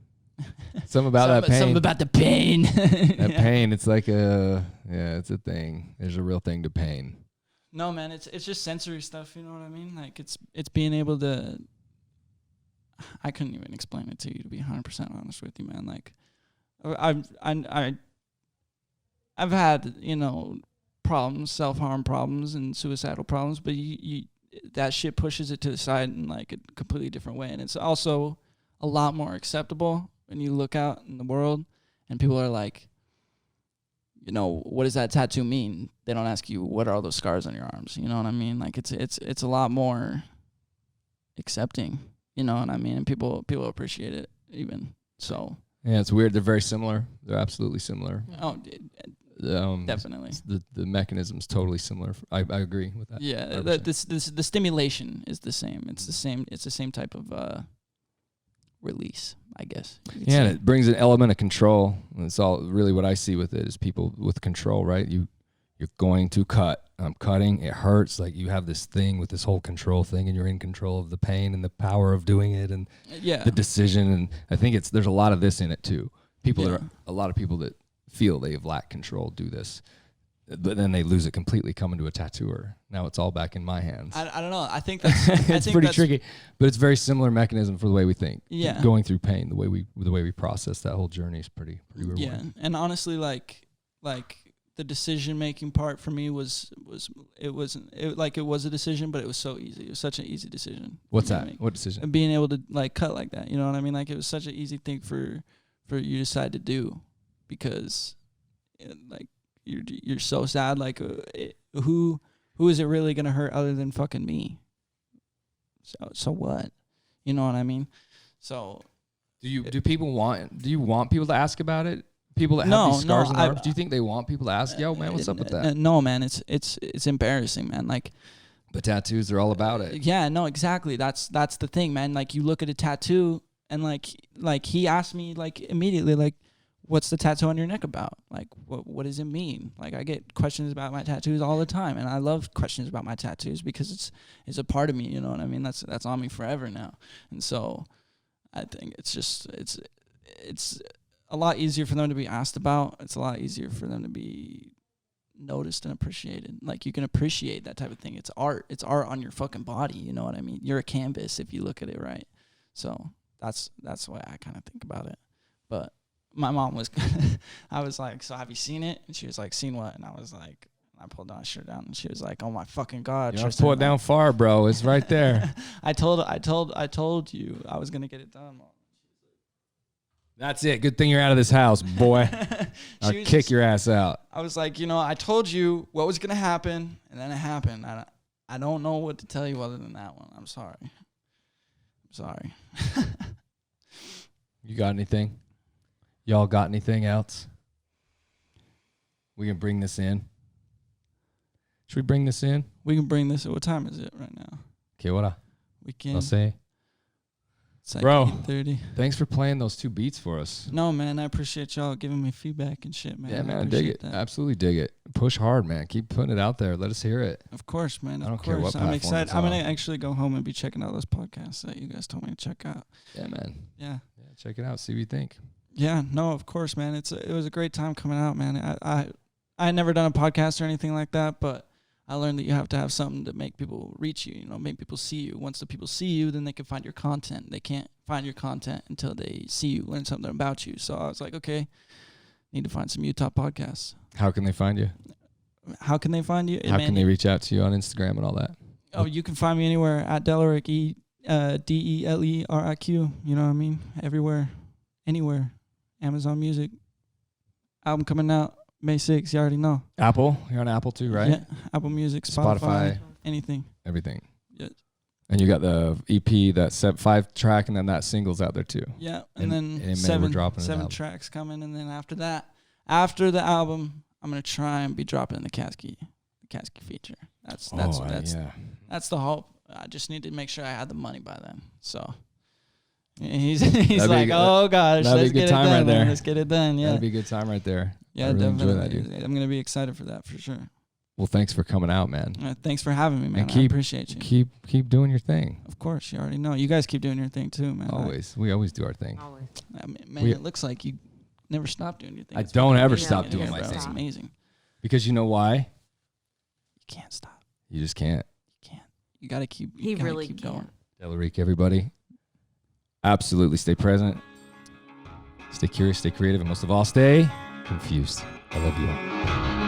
Something about that pain. Something about the pain. That pain. It's like it's a thing. There's a real thing to pain. No, man, it's just sensory stuff. You know what I mean? Like it's being able to. I couldn't even explain it to you, to be 100% honest with you, man. Like, I've had, you know, problems, self-harm problems and suicidal problems, but you that shit pushes it to the side in like a completely different way, and it's also a lot more acceptable when you look out in the world and people are like, you know, what does that tattoo mean? They don't ask you, what are all those scars on your arms? You know what I mean? Like it's a lot more accepting, you know what I mean? And people appreciate it even. So yeah, it's weird. They're very similar. They're absolutely similar. Oh, definitely. The mechanism's totally similar. I agree with that. Yeah, the stimulation is the same. It's the same type of release, I guess. Yeah, and it brings an element of control. That's all really what I see with it is people with control, right? You're going to cut. I'm cutting. It hurts. Like you have this thing with this whole control thing, and you're in control of the pain and the power of doing it, and the decision. And I think there's a lot of this in it too. A lot of people that feel they've lacked control do this, but then they lose it completely coming to a tattooer. Now it's all back in my hands. I don't know. I think that's it's pretty tricky, but it's very similar mechanism for the way we think. Yeah, going through pain, the way we process that whole journey is pretty rewarding. Yeah, and honestly, like the decision making part for me was it was a decision, but it was so easy. It was such an easy decision. What's that? What decision? And being able to like cut like that. You know what I mean? Like it was such an easy thing for you to decide to do, because like you're so sad. Like who is it really gonna hurt other than fucking me? So what? You know what I mean? So do you want people to ask about it? People that have these scars on their arms, do you think they want people to ask, yo, man, what's up with that? No, man, it's embarrassing, man. Like, but tattoos are all about it. Yeah, no, exactly. That's the thing, man. Like, you look at a tattoo, and like he asked me like immediately, like, what's the tattoo on your neck about? Like, what does it mean? Like, I get questions about my tattoos all the time, and I love questions about my tattoos because it's a part of me. You know what I mean? That's on me forever now, and so I think it's a lot easier for them to be asked about. It's a lot easier for them to be noticed and appreciated. Like, you can appreciate that type of thing. It's art. It's art on your fucking body. You know what I mean? You're a canvas if you look at it right. So that's the way I kind of think about it. But my mom was, I was like, so have you seen it? And she was like, seen what? And I was like, I pulled my shirt down, and she was like, oh my fucking God. You don't pull it down far, bro. It's right there. I told you I was going to get it done, Mom. That's it. Good thing you're out of this house, boy. I'll kick your ass out. I was like, I told you what was going to happen, and then it happened. I don't know what to tell you other than that one. I'm sorry. You got anything? Y'all got anything else? We can bring this in. Should we bring this in? We can bring this. What time is it right now? Okay, what we can. I'll say. It's like Bro, 8:30. Thanks for playing those 2 beats for us. No, man, I appreciate y'all giving me feedback and shit, man. Yeah, man, I dig it. That. Absolutely dig it. Push hard, man. Keep putting it out there. Let us hear it. Of course, man. I don't care what I'm platform excited. it's I'm on. gonna actually go home and be checking out those podcasts that you guys told me to check out. Yeah, man. Yeah. Check it out. See what you think. Yeah. No, of course, man. It was a great time coming out, man. I had never done a podcast or anything like that, but I learned that you have to have something to make people reach you, make people see you. Once the people see you, then they can find your content. They can't find your content until they see you, learn something about you. So I was like, okay, need to find some Utah podcasts. How can they find you? How can they find you? How can they reach out to you on Instagram and all that? Oh, you can find me anywhere at DELERIQ, DELERIQ. You know what I mean? Everywhere, anywhere. Amazon Music. Album coming out May 6th. You already know. Apple. You're on Apple too, right? Yeah. Apple Music, Spotify. Anything. Everything. Yeah. And you got the EP, that 5-track, and then that single's out there too. Yeah, and then we're seven dropping tracks coming, and then after that, after the album, I'm gonna try and be dropping the Casky feature. That's the hope. I just need to make sure I had the money by then. So he's like, oh gosh, let's get it done right there. Let's get it done. Yeah, that'd be a good time right there. Yeah, really definitely. Enjoy that, dude. I'm gonna be excited for that for sure. Well, thanks for coming out, man. Thanks for having me, man. And I appreciate you. Keep doing your thing. Of course, you already know. You guys keep doing your thing too, man. Always. We always do our thing. Always. I mean, man, it looks like you never stop doing your thing. I don't ever stop Yeah, doing my bro. thing. It's amazing. Because you know why? You can't stop. You just can't. You can't. You gotta keep. He really keep can't. going. DELERIQ, everybody. Absolutely stay present. Stay curious, stay creative, and most of all, stay confused. I love you all.